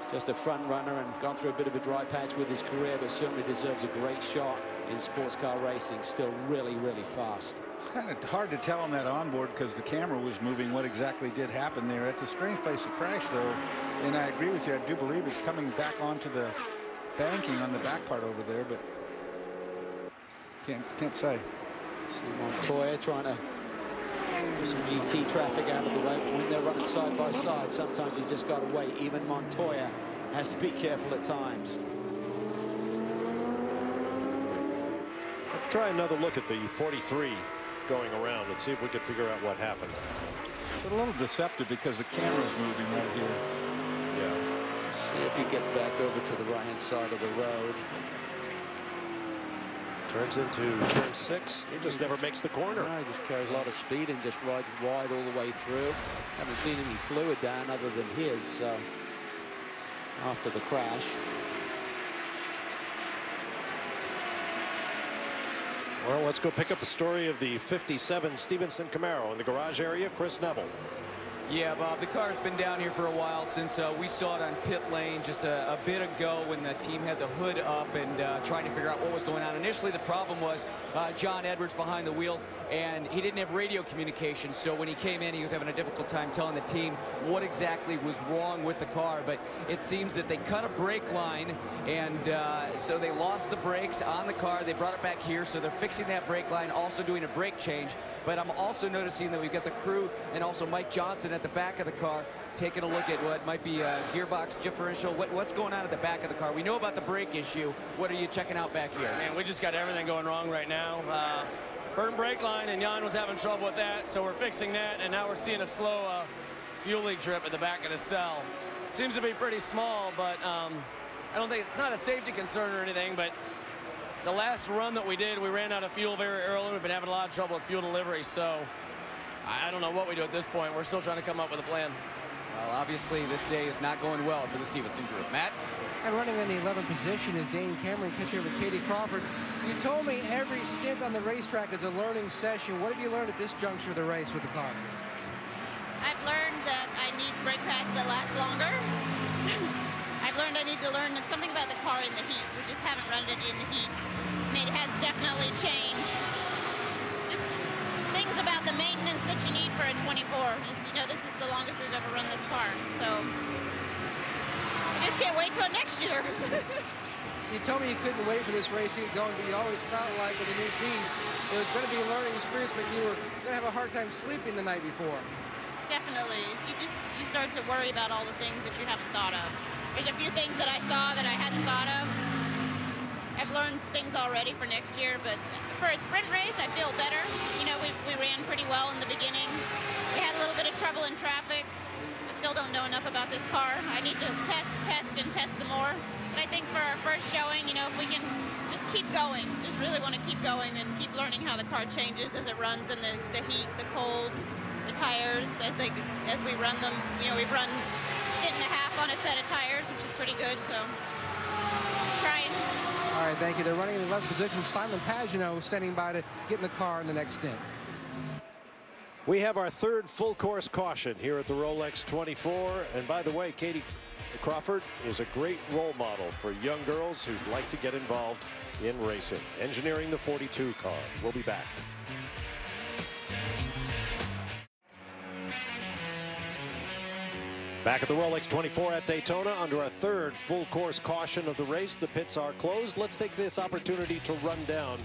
Just a front runner and gone through a bit of a dry patch with his career, but certainly deserves a great shot in sports car racing. Still really, really fast. It's kind of hard to tell on that onboard because the camera was moving what exactly did happen there. It's a strange place to crash, though, and I agree with you. I do believe it's coming back onto the banking on the back part over there, but can't say. See Montoya trying to put some GT traffic out of the way, but when they're running side by side, sometimes you just got to wait. Even Montoya has to be careful at times. Let's try another look at the 43 going around and see if we can figure out what happened. It's a little deceptive because the camera's moving right here. Yeah. See if he gets back over to the right-hand side of the road. Turns into turn 6. He just never makes the corner. No, he just carries a lot of speed and just rides wide all the way through. Haven't seen any fluid down other than his after the crash. Well, let's go pick up the story of the 57 Stevenson Camaro in the garage area. Chris Neville. Yeah, Bob, the car's been down here for a while since we saw it on pit lane just a bit ago when the team had the hood up and trying to figure out what was going on. Initially, the problem was John Edwards behind the wheel, and he didn't have radio communication. So when he came in, he was having a difficult time telling the team what exactly was wrong with the car. But it seems that they cut a brake line, and so they lost the brakes on the car. They brought it back here, so they're fixing that brake line, also doing a brake change. But I'm also noticing that we've got the crew and also Mike Johnson at the back of the car taking a look at what might be a gearbox differential. What's going on at the back of the car? We know about the brake issue. What are you checking out back here? Man, we just got everything going wrong right now. Burnt brake line, and Jan was having trouble with that, so we're fixing that, and now we're seeing a slow fuel leak drip at the back of the cell. Seems to be pretty small, but I don't think it's not a safety concern or anything, but the last run that we did, we ran out of fuel very early. We've been having a lot of trouble with fuel delivery, so I don't know what we do at this point. We're still trying to come up with a plan. Well, obviously, this day is not going well for the Stevenson group. Matt? And running in the 11th position is Dane Cameron, catching over Katie Crawford. You told me every stint on the racetrack is a learning session. What have you learned at this juncture of the race with the car? I've learned that I need brake pads that last longer. I've learned I need to learn something about the car in the heat. We just haven't run it in the heat. I mean, it has definitely changed. Just things about the maintenance that you need for a 24. Just, you know, this is the longest we've ever run this car. So I just can't wait till next year. You told me you couldn't wait for this race to get going, but you always felt like with a new piece, it was going to be a learning experience, but you were going to have a hard time sleeping the night before. Definitely. You start to worry about all the things that you haven't thought of. There's a few things that I saw that I hadn't thought of. I've learned things already for next year, but for a sprint race, I feel better. You know, we ran pretty well in the beginning. We had a little bit of trouble in traffic. I still don't know enough about this car. I need to test some more. But I think for our first showing, you know, if we can just keep going, just really want to keep going and keep learning how the car changes as it runs in the heat, the cold, the tires as we run them. You know, we've run stint and a half on a set of tires, which is pretty good, so trying. All right, thank you. They're running in the 11th position. Simon Pagenaud standing by to get in the car in the next stint. We have our third full course caution here at the Rolex 24. And by the way, Katie Crawford is a great role model for young girls who'd like to get involved in racing. Engineering the 42 car. We'll be back. Back at the Rolex 24 at Daytona under our third full course caution of the race. The pits are closed. Let's take this opportunity to run down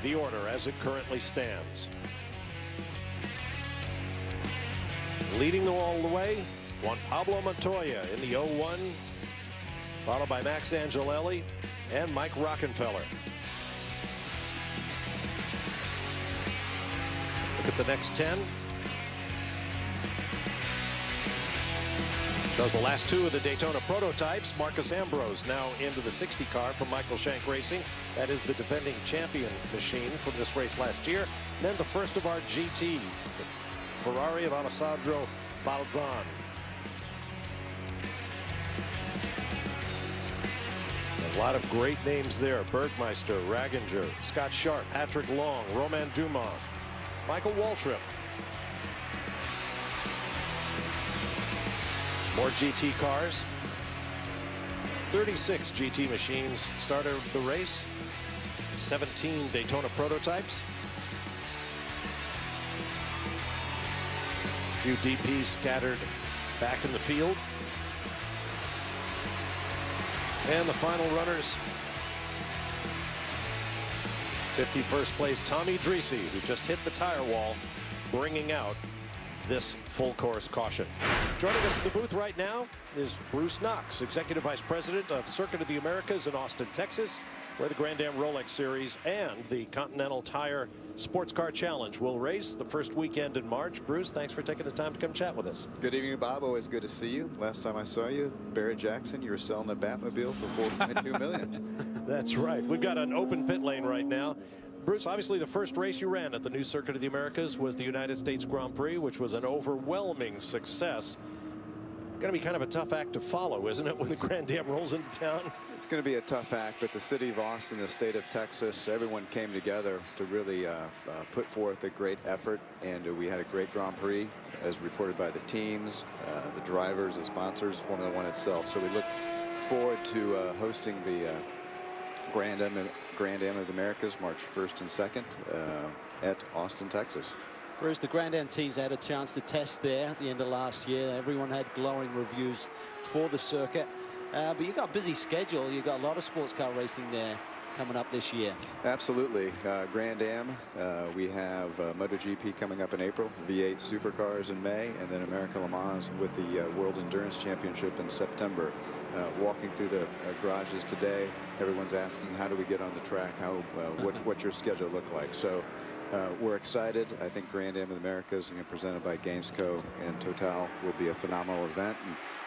the order as it currently stands. Leading all the way, Juan Pablo Montoya in the 01 followed by Max Angelelli and Mike Rockenfeller. Look at the next 10. Shows the last 2 of the Daytona prototypes. Marcus Ambrose now into the 60 car from Michael Shank Racing. That is the defending champion machine from this race last year. And then the first of our GT, the Ferrari of Alessandro Balzan. A lot of great names there. Bergmeister, Raginger, Scott Sharp, Patrick Long, Romain Dumont, Michael Waltrip. More GT cars. 36 GT machines started the race. 17 Daytona prototypes. A few DPs scattered back in the field. And the final runners. 51st place Tommy Dreese, who just hit the tire wall, bringing out this full course caution. Joining us in the booth right now is Bruce Knox, Executive Vice President of Circuit of the Americas in Austin, Texas, where the Grand.Am Rolex Series and the Continental Tire Sports Car Challenge will race the first weekend in March. Bruce, thanks for taking the time to come chat with us. Good evening, Bob. Always good to see you. Last time I saw you, Barrett Jackson, you were selling the Batmobile for $4.2 million. That's right. We've got an open pit lane right now. Bruce, obviously the first race you ran at the new Circuit of the Americas was the United States Grand Prix, which was an overwhelming success. Going to be kind of a tough act to follow, isn't it, when the Grand.Am rolls into town? It's going to be a tough act, but the city of Austin, the state of Texas, everyone came together to really put forth a great effort, and we had a great Grand Prix, as reported by the teams, the drivers, the sponsors, Formula One itself. So we look forward to hosting the Grand.Am of the Americas, March 1st and 2nd at Austin, Texas. Whereas the Grand.Am teams had a chance to test there at the end of last year. Everyone had glowing reviews for the circuit. But you've got a busy schedule. You've got a lot of sports car racing there coming up this year. Absolutely. Grand.Am, we have MotoGP coming up in April, V8 supercars in May, and then America Le Mans with the World Endurance Championship in September. Walking through the garages today, everyone's asking, how do we get on the track? What's your schedule look like? So we're excited. I think Grand.Am of the Americas, presented by Gainesco and Total, will be a phenomenal event.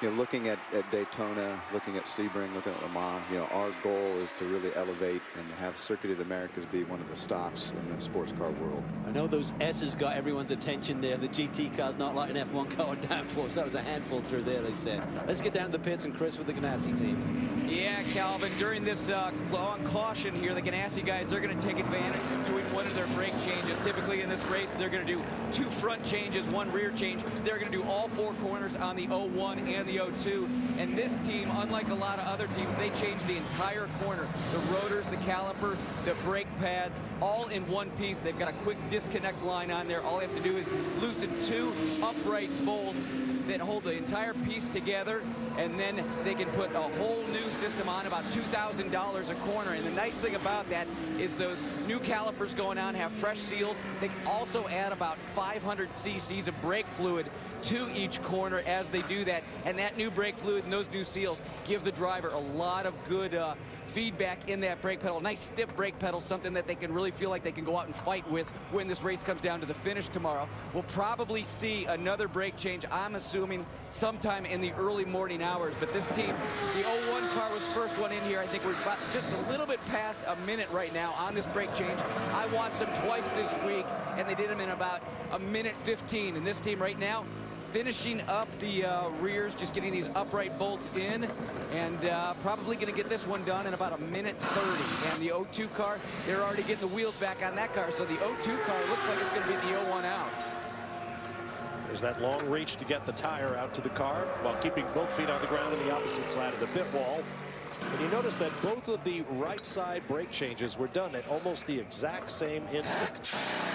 And looking at Daytona, looking at Sebring, looking at Le Mans, our goal is to really elevate and have Circuit of the Americas be one of the stops in the sports car world. I know those S's got everyone's attention there. The GT car's not like an F1 car downforce. That was a handful through there, they said. Let's get down to the pits and Chris with the Ganassi team. Yeah, Calvin, during this long caution here, the Ganassi guys, they're going to take advantage of doing one of their brake changes. Typically in this race, they're going to do 2 front changes, 1 rear change. They're going to do all 4 corners on the 01 and the 02. And this team, unlike a lot of other teams, they change the entire corner. The rotors, the caliper, the brake pads, all in one piece. They've got a quick disconnect line on there. All they have to do is loosen 2 upright bolts that hold the entire piece together, and then they can put a whole new system on, about $2,000 a corner. And the nice thing about that is those new calipers going on have fresh seals. They can also add about 500 cc's of brake fluid to each corner as they do that, and that new brake fluid and those new seals give the driver a lot of good feedback in that brake pedal. Nice stiff brake pedal, something that they can really feel like they can go out and fight with when this race comes down to the finish tomorrow. We'll probably see another brake change, I'm assuming sometime in the early morning hours, but this team, the 01 car was first one in here. I think we're about just a little bit past a minute right now on this brake change. I watched them twice this week, and they did them in about a minute 15, and this team right now finishing up the rears, just getting these upright bolts in, and probably going to get this one done in about a minute 30. And the 02 car, they're already getting the wheels back on that car, so the 02 car looks like it's going to be the 01 out. There's that long reach to get the tire out to the car while keeping both feet on the ground on the opposite side of the pit wall. And you notice that both of the right side brake changes were done at almost the exact same instant.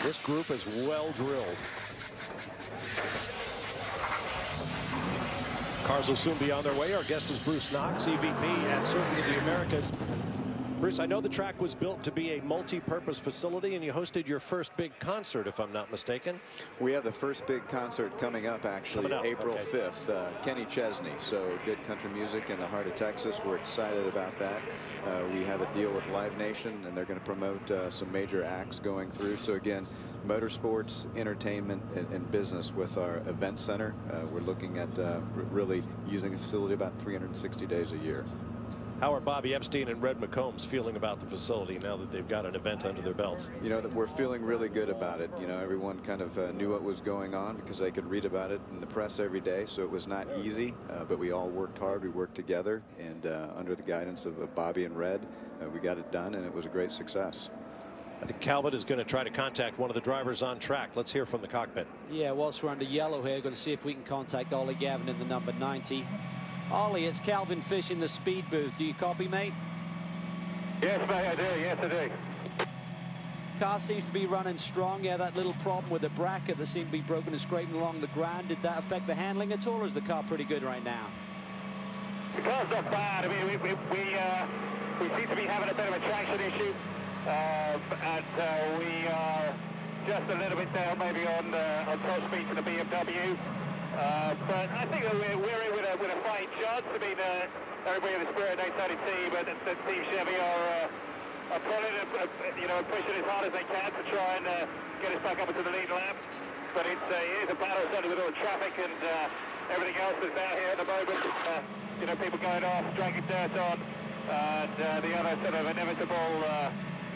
This group is well drilled. Cars will soon be on their way. Our guest is Bruce Knox, EVP at Circuit of the Americas. Bruce, I know the track was built to be a multi-purpose facility, and you hosted your first big concert, if I'm not mistaken. We have the first big concert coming up, actually, April 5th. Kenny Chesney, so good country music in the heart of Texas. We're excited about that. We have a deal with Live Nation, and they're going to promote some major acts going through. So again, motorsports, entertainment, and business with our event center. We're looking at really using the facility about 360 days a year. How are Bobby Epstein and Red McCombs feeling about the facility now that they've got an event under their belts? You know, that we're feeling really good about it. You know, everyone kind of knew what was going on because they could read about it in the press every day. So it was not easy, but we all worked hard. We worked together, and under the guidance of Bobby and Red, we got it done, and it was a great success. I think Calvin is going to try to contact one of the drivers on track. Let's hear from the cockpit. Yeah, whilst we're under yellow here, going to see if we can contact Ollie Gavin in the number 90. Ollie, it's Calvin Fish in the speed booth. Do you copy, mate? Yes, mate, I do. Yes, I do. Car seems to be running strong. Yeah, that little problem with the bracket that seemed to be broken and scraping along the ground. Did that affect the handling at all, or is the car pretty good right now? The car's not bad. I mean, we seem to be having a bit of a traction issue, and we are just a little bit down maybe on top speed to the BMW. But I think that we're in with a fighting chance. I mean, everybody in the Spirit Daytona team and the Team Chevy are pulling and pushing as hard as they can to try and get us back up into the lead lap. But it is a battle certainly with all the traffic and everything else that's out here at the moment. People going off, dragging dirt on, and the other sort of inevitable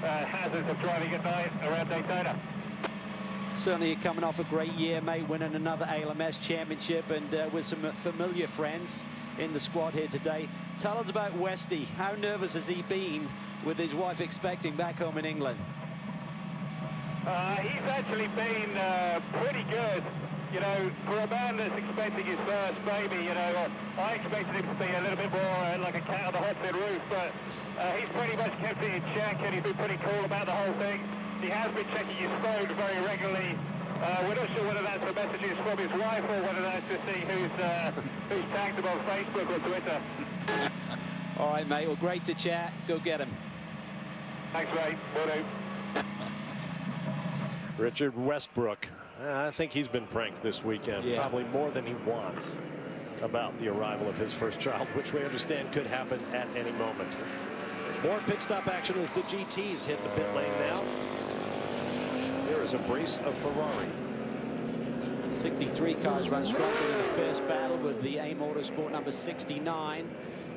hazards of driving at night around Daytona. Certainly you're coming off a great year, mate, winning another ALMS championship and with some familiar friends in the squad here today. Tell us about Westy. How nervous has he been with his wife expecting back home in England? He's actually been pretty good. You know, for a man that's expecting his first baby, I expected him to be a little bit more like a cat on the hot tin roof, but he's pretty much kept it in check, and he's been pretty cool about the whole thing. He has been checking his phone very regularly. We're not sure whether that's the messages from his wife or whether that's to see who's tagged him on Facebook or Twitter. All right, mate. Well, great to chat. Go get him. Thanks, mate. Will do. Richard Westbrook. I think he's been pranked this weekend, probably more than he wants, about the arrival of his first child, which we understand could happen at any moment. More pit stop action as the GTs hit the pit lane now. There is a brace of Ferrari. 63 cars run strongly in the first battle with the A Motorsport number 69.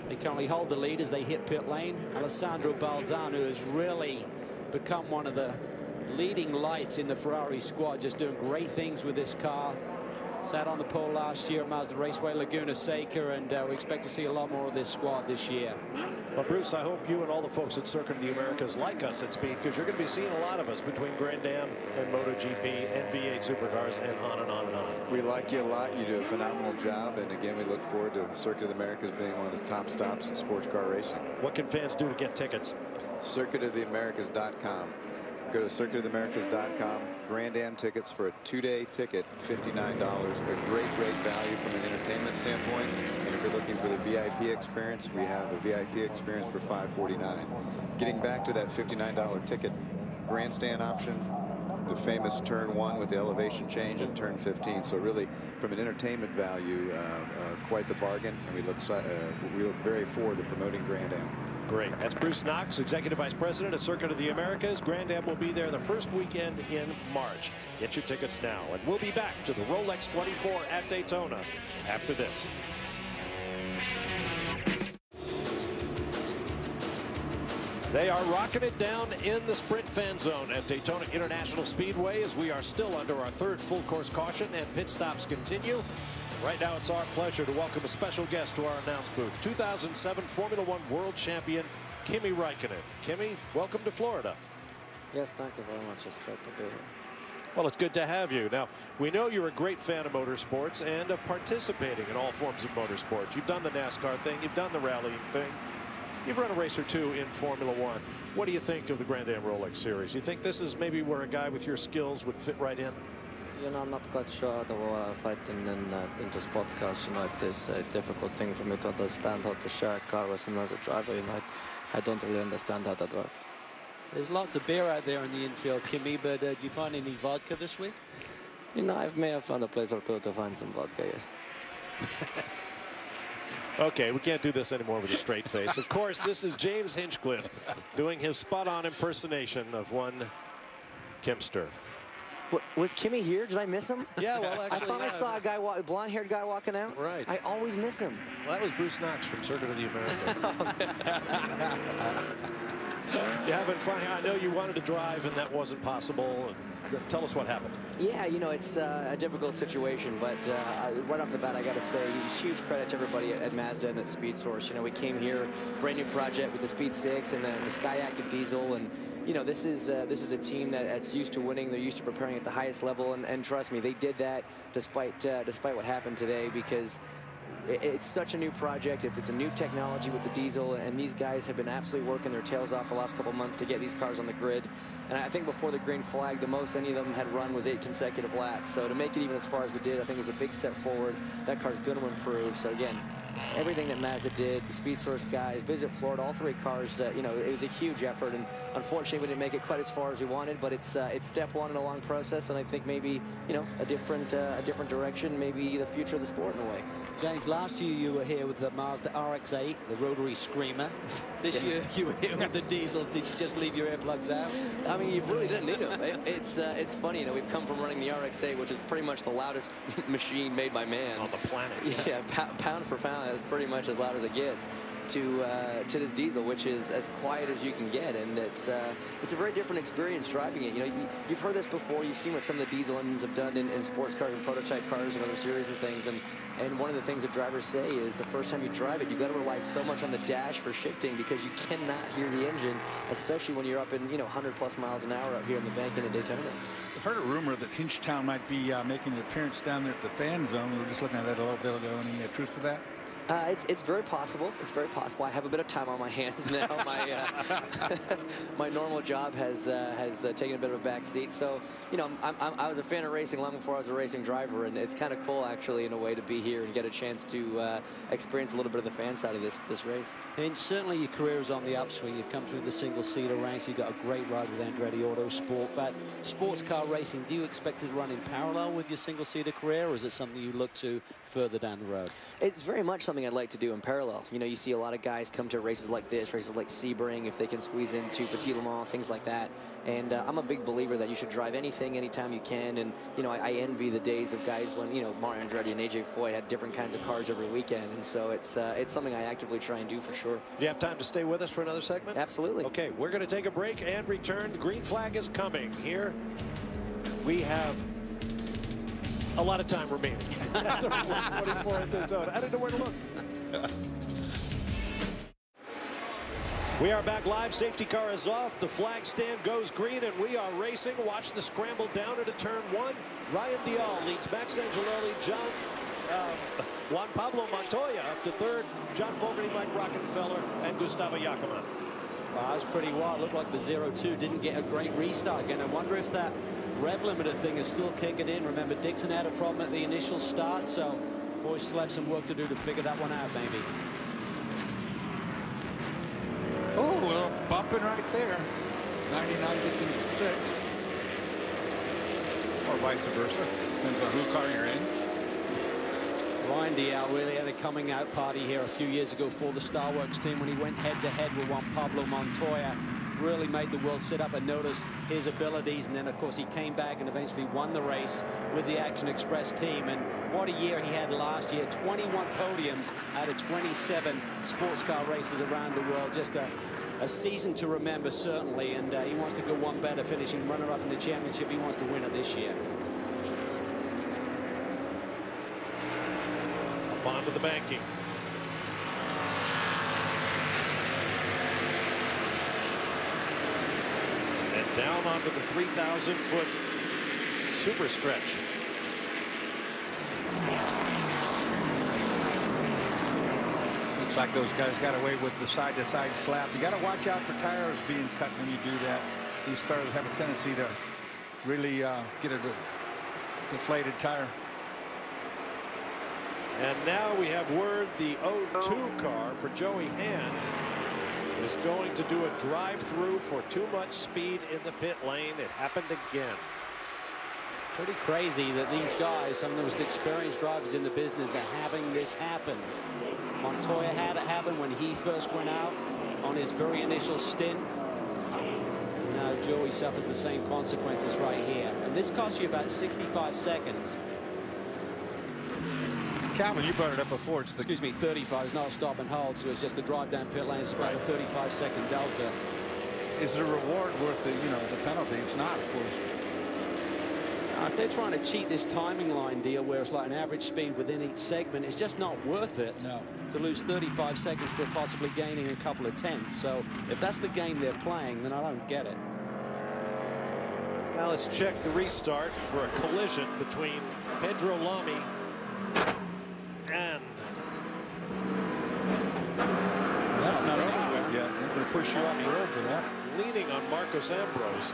They currently hold the lead as they hit pit lane. Alessandro Balzano has really become one of the leading lights in the Ferrari squad, just doing great things with this car. Sat on the pole last year at Mazda Raceway Laguna Seca, and we expect to see a lot more of this squad this year. Well, Bruce, I hope you and all the folks at Circuit of the Americas like us at Speed, because you're going to be seeing a lot of us between Grand.Am and MotoGP and V8 supercars and on and on and on. We like you a lot. You do a phenomenal job, and again, we look forward to Circuit of the Americas being one of the top stops in sports car racing. What can fans do to get tickets? CircuitoftheAmericas.com. Go to CircuitoftheAmericas.com. Grand.Am tickets for a 2-day ticket, $59. A great value from an entertainment standpoint. And if you're looking for the VIP experience, we have a VIP experience for $549. Getting back to that $59 ticket, grandstand option, the famous turn 1 with the elevation change, and turn 15. So really, from an entertainment value, quite the bargain. And we look very forward to promoting Grand.Am. Great. That's Bruce Knox, Executive Vice President at Circuit of the Americas. Grand.Am will be there the first weekend in March. Get your tickets now. And we'll be back to the Rolex 24 at Daytona after this. They are rocking it down in the sprint fan zone at Daytona International Speedway as we are still under our third full course caution and pit stops continue. Right now, it's our pleasure to welcome a special guest to our announce booth, 2007 Formula One World Champion Kimi Räikkönen. Kimi, welcome to Florida. Yes, thank you very much. It's great to be here. Well, it's good to have you. Now, we know you're a great fan of motorsports and of participating in all forms of motorsports. You've done the NASCAR thing. You've done the rallying thing. You've run a race or two in Formula One. What do you think of the Grand.Am Rolex Series? You think this is maybe where a guy with your skills would fit right in? You know, I'm not quite sure the war I'm fighting into sports cars. You know, it is a difficult thing for me to understand how to share a car with another driver. You know, I don't really understand how that works. There's lots of beer out there in the infield, Kimmy, but did you find any vodka this week? You know, I may have found a place or two to find some vodka, yes. Okay, we can't do this anymore with a straight face. Of course, this is James Hinchcliffe doing his spot-on impersonation of one Kimster. Was Kimmy here? Did I miss him? Yeah, well, actually, I thought I saw a guy, blonde-haired guy walking out. Right. I always miss him. Well, that was Bruce Knox from Circuit of the Americas. You having fun here? I know you wanted to drive, and that wasn't possible. And tell us what happened. Yeah, you know, it's a difficult situation, but right off the bat, I got to say, huge credit to everybody at Mazda and at Speed Source. You know, we came here, brand new project with the Speed 6 and the Sky Active diesel, and you know, this is a team that's used to winning. They're used to preparing at the highest level, and trust me, they did that despite what happened today, because it's such a new project. It's a new technology with the diesel, and these guys have been absolutely working their tails off the last couple months to get these cars on the grid. And I think before the green flag, the most any of them had run was 8 consecutive laps. So to make it even as far as we did, I think is a big step forward. That car's going to improve. So again, everything that Mazda did, the Speed Source guys, Visit Florida, all three cars, you know, it was a huge effort. And unfortunately, we didn't make it quite as far as we wanted. But it's step one in a long process, and I think maybe, you know, a different direction, maybe the future of the sport in a way. James, last year you were here with the Mazda RX-8, the rotary screamer. This year you were here with the diesel. Did you just leave your earplugs out? I mean, you really didn't need them. It's funny, you know, we've come from running the RX-8, which is pretty much the loudest machine made by man on the planet. Yeah, pound for pound, it's pretty much as loud as it gets. To this diesel, which is as quiet as you can get, and it's a very different experience driving it. You know, you've heard this before. You've seen what some of the diesel engines have done in sports cars and prototype cars and other series and things. And one of the things that drivers say is the first time you drive it, you got to rely so much on the dash for shifting, because you cannot hear the engine, especially when you're up in 100+ miles an hour up here in the bank at Daytona. I heard a rumor that Hinchtown might be making an appearance down there at the fan zone. We were just looking at that a little bit ago. Any truth to that? It's very possible. It's very possible. I have a bit of time on my hands now. My normal job has taken a bit of a back seat. So, you know, I was a fan of racing long before I was a racing driver, and it's kind of cool, actually, in a way, to be here and get a chance to experience a little bit of the fan side of this race. And certainly your career is on the upswing. You've come through the single-seater ranks. You've got a great ride with Andretti Autosport. But sports car racing, do you expect it to run in parallel with your single-seater career, or is it something you look to further down the road? It's very much something I'd like to do in parallel. You know, you see a lot of guys come to races like this, races like Sebring, if they can squeeze into Petit Le Mans, things like that. And I'm a big believer that you should drive anything anytime you can. And, you know, I envy the days of guys when, you know, Mario Andretti and AJ Foyt had different kinds of cars every weekend. And so it's something I actively try and do for sure. Do you have time to stay with us for another segment? Absolutely. Okay, we're going to take a break and return. The green flag is coming. Here we have a lot of time remaining. 44 at Daytona. I didn't know where to look. We are back live. Safety car is off. The flag stand goes green, and we are racing. Watch the scramble down into turn one. Ryan Dial leads Max Angelelli, Juan Pablo Montoya up to third. John Fogerty, Mike Rockenfeller, and Gustavo Yakima. Wow, that was pretty wild. Looked like the 0-2 didn't get a great restart again. I wonder if that rev limiter thing is still kicking in. Remember, Dixon had a problem at the initial start, so boys still have some work to do to figure that one out, maybe. Oh, a little bumping right there. 99 gets into 6. Or vice versa. Depends on who car you're in. Ryan Dial really had a coming out party here a few years ago for the Starworks team when he went head-to-head with Juan Pablo Montoya. Really made the world sit up and notice his abilities, and then of course he came back and eventually won the race with the Action Express team. And what a year he had last year. 21 podiums out of 27 sports car races around the world. Just a season to remember, certainly, and he wants to go one better, finishing runner-up in the championship. He wants to win it this year. Up onto the banking. Down onto the 3,000-foot super stretch. Looks like those guys got away with the side-to-side slap. You got to watch out for tires being cut when you do that. These cars have a tendency to really get a deflated tire. And now we have word the 0-2 car for Joey Hand is going to do a drive-through for too much speed in the pit lane. It happened again. Pretty crazy that these guys, some of the most experienced drivers in the business, are having this happen. Montoya had it happen when he first went out on his very initial stint. Now Joey suffers the same consequences right here. And this costs you about 65 seconds. Calvin, you brought it up before. It's Excuse me, 35. It's not a stop and hold, so it's just a drive down pit lane. It's about a 35-second delta. Is the reward worth the, the penalty? It's not, of course. If they're trying to cheat this timing line deal where it's like an average speed within each segment, it's just not worth it to lose 35 seconds for possibly gaining a couple of tenths. So if that's the game they're playing, then I don't get it. Now let's check the restart for a collision between Pedro Lamy and... That's not over yet. They're going to push you off the road for that. Leaning on Marcos Ambrose.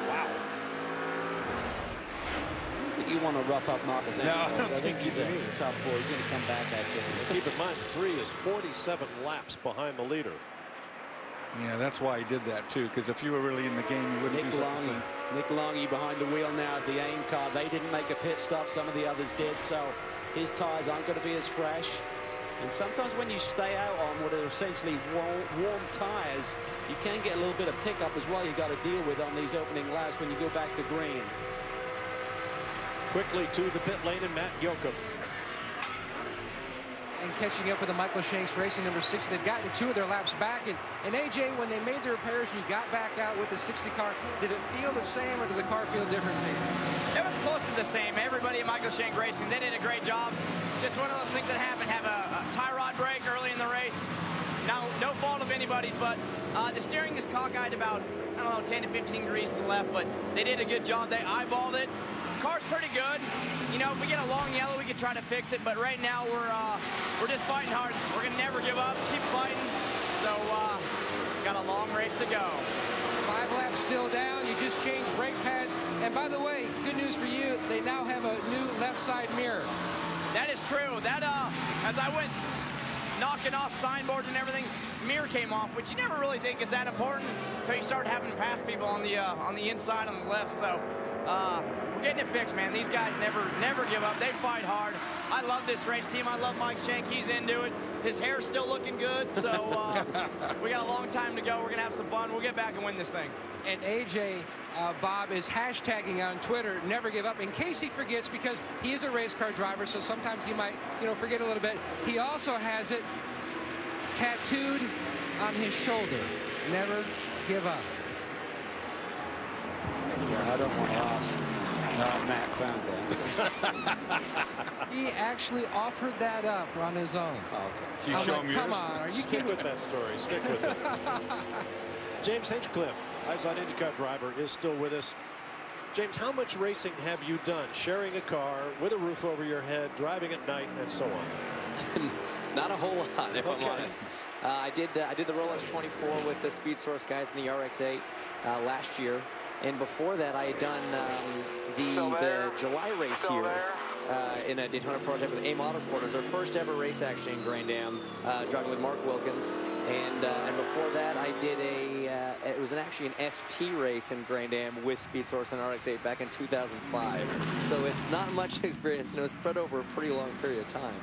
Wow. I think you want to rough up Marcos Ambrose. No, I don't think he's a tough boy. He's going to come back at you. Keep in mind, 3 is 47 laps behind the leader. Yeah, that's why he did that, too, because if you were really in the game, you wouldn't do something. Nick Longy behind the wheel now at the AIM car. They didn't make a pit stop. Some of the others did, so his tires aren't going to be as fresh. And sometimes when you stay out on what are essentially warm tires, you can get a little bit of pickup as well you got to deal with on these opening laps when you go back to green. Quickly to the pit lane and Matt Yoakum. And catching up with the Michael Shanks Racing number 60. They've gotten 2 of their laps back. And AJ, when they made the repairs, you got back out with the 60 car. Did it feel the same or did the car feel different to you? It was close to the same. Everybody at Michael Shanks Racing, they did a great job. Just one of those things that happen. Have a tie rod break early in the race. Now, no fault of anybody's, but the steering is cockeyed about, I don't know, 10 to 15 degrees to the left, but they did a good job. They eyeballed it. Car's pretty good. If we get a long yellow, we could try to fix it, but right now we're just fighting hard. We're gonna never give up, keep fighting. So got a long race to go. 5 laps still down. You just changed brake pads. And by the way, good news for you, they now have a new left side mirror. That is true. That as I went knocking off signboards and everything, mirror came off, which you never really think is that important until you start having to pass people on the inside on the left. So we're getting it fixed, man. These guys never give up. They fight hard. I love this race team. I love Mike Shank. He's into it. His hair's still looking good. So we got a long time to go. We're gonna have some fun. We'll get back and win this thing. And AJ, Bob is hashtagging on Twitter, never give up, in case he forgets, because he is a race car driver, so sometimes he might, forget a little bit. He also has it tattooed on his shoulder, never give up. Yeah, I don't want to ask. Matt found that. He actually offered that up on his own. Oh, okay. I'm like, come on, are you Stick kidding? with that story. Stick with it. James Hinchcliffe, IZOD IndyCar driver, is still with us. James, how much racing have you done? Sharing a car with a roof over your head, driving at night, and so on? Not a whole lot, if I'm honest. I did the Rolex 24 with the Speed Source guys in the RX-8 last year. And before that, I had done the July race here in a Daytona prototype with AIM Autosport. It was our first ever race actually in Grand.Am, driving with Mark Wilkins. And before that, I did it was actually an ST race in Grand.Am with Speed Source and RX-8 back in 2005. So it's not much experience, and it was spread over a pretty long period of time.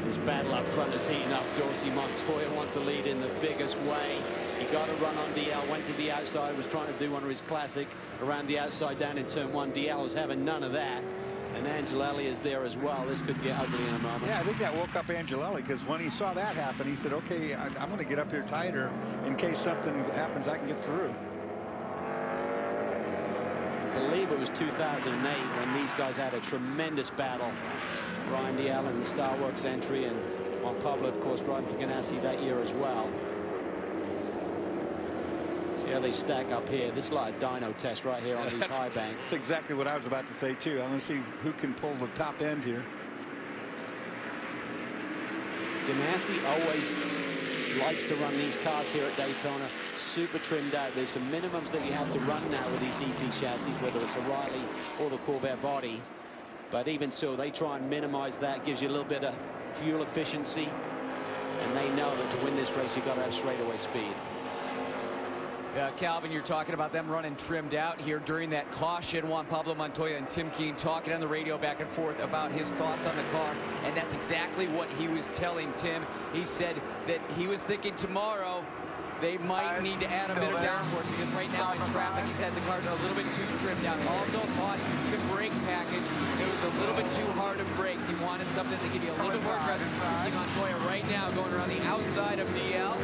This battle up front is heating up. Dorsey Montoya wants the lead in the biggest way. He got a run on DL, went to the outside, was trying to do one of his classic around the outside down in turn 1. DL was having none of that. And Angelelli is there as well. This could get ugly in a moment. Yeah, I think that woke up Angelelli, because when he saw that happen, he said, okay, I'm going to get up here tighter in case something happens, I can get through. I believe it was 2008 when these guys had a tremendous battle. Ryan DL in the Star Works entry, and Juan Pablo, of course, driving for Ganassi that year as well. See how they stack up here. This is like a dyno test right here on these high banks. That's exactly what I was about to say, too. I want to see who can pull the top end here. Ganassi always likes to run these cars here at Daytona super trimmed out. There's some minimums that you have to run now with these DP chassis, whether it's a Riley or the Corvette body. But even so, they try and minimize that. Gives you a little bit of fuel efficiency. and they know that to win this race, you've got to have straightaway speed. Calvin, you're talking about them running trimmed out here during that caution. Juan Pablo Montoya and Tim Keen talking on the radio back and forth about his thoughts on the car, and that's exactly what he was telling Tim. He said that he was thinking tomorrow they might need to add a bit of downforce because right now in traffic he's had the cars a little bit too trimmed out. Also thought the brake package, it was a little bit too hard of brakes. He wanted something to give you a little bit more aggressive. You see Montoya right now going around the outside of DL.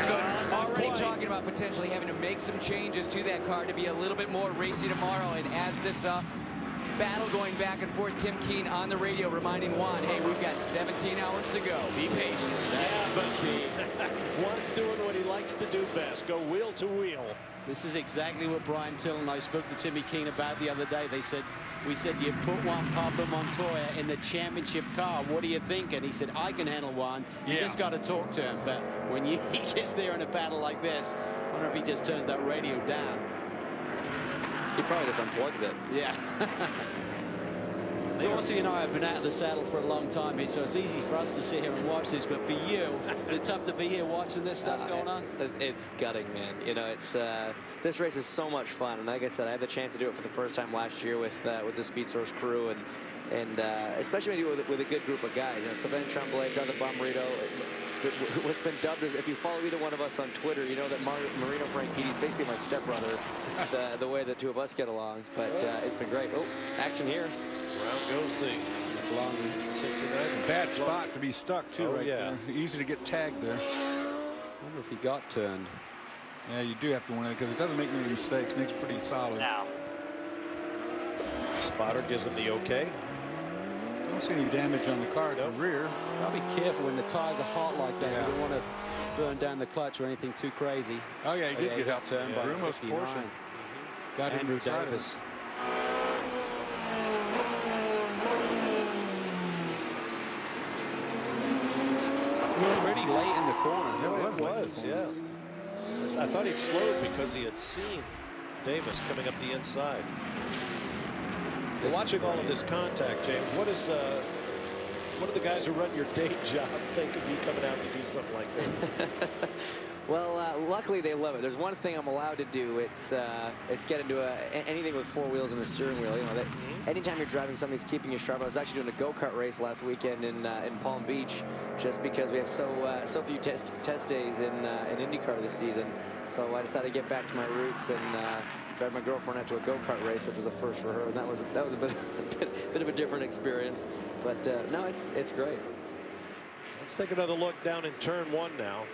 So already talking about potentially having to make some changes to that car to be a little bit more racy tomorrow. And as this battle going back and forth, Tim Keen on the radio reminding Juan, hey, we've got 17 hours to go. Be patient. Yeah, but Juan's doing what he likes to do best, go wheel to wheel. This is exactly what Brian Till and I spoke to Timmy Keen about the other day. We said, you put Juan Pablo Montoya in the championship car. What do you think? And he said, I can handle Juan. You just got to talk to him. But when he gets there in a battle like this, I wonder if he just turns that radio down. He probably just unplugs it. Yeah. Dorsey and I have been out of the saddle for a long time, so it's easy for us to sit here and watch this. But for you, is it tough to be here watching this stuff going on? It's gutting, man. You know, it's this race is so much fun. And like I said, I had the chance to do it for the first time last year with the Speed Source crew, and especially when you do it with a good group of guys. You know, Sylvain Tremblay, Jonathan Bommarito. What's been dubbed is, if you follow either one of us on Twitter, you know that Marino Franchitti's basically my stepbrother, the way the two of us get along. But it's been great. Oh, action here. Around goes the long 69. Bad spot to be stuck, too, there. Easy to get tagged there. I wonder if he got turned. Yeah, you do have to win it because it doesn't make many mistakes. Nick's pretty solid. Now. Spotter gives him the okay. I don't see any damage on the car at the rear. Gotta be careful when the tires are hot like that. You don't want to burn down the clutch or anything too crazy. Oh, yeah, he did get help. Turned by Brumos 59. Porsche got him Andrew Davis. Pretty late in the corner. Yeah, it was, yeah. I thought he'd slowed because he had seen Davis coming up the inside. Watching all of this contact, James, what do the guys who run your day job think of you coming out to do something like this? Well, luckily they love it. There's one thing I'm allowed to do. It's get into anything with four wheels and a steering wheel. You know, anytime you're driving something that's keeping you sharp. I was actually doing a go-kart race last weekend in Palm Beach, just because we have so few test days in IndyCar this season. So I decided to get back to my roots and drive my girlfriend out to a go-kart race, which was a first for her, and that was a bit of a different experience. But no, it's great. Let's take another look down in turn one now.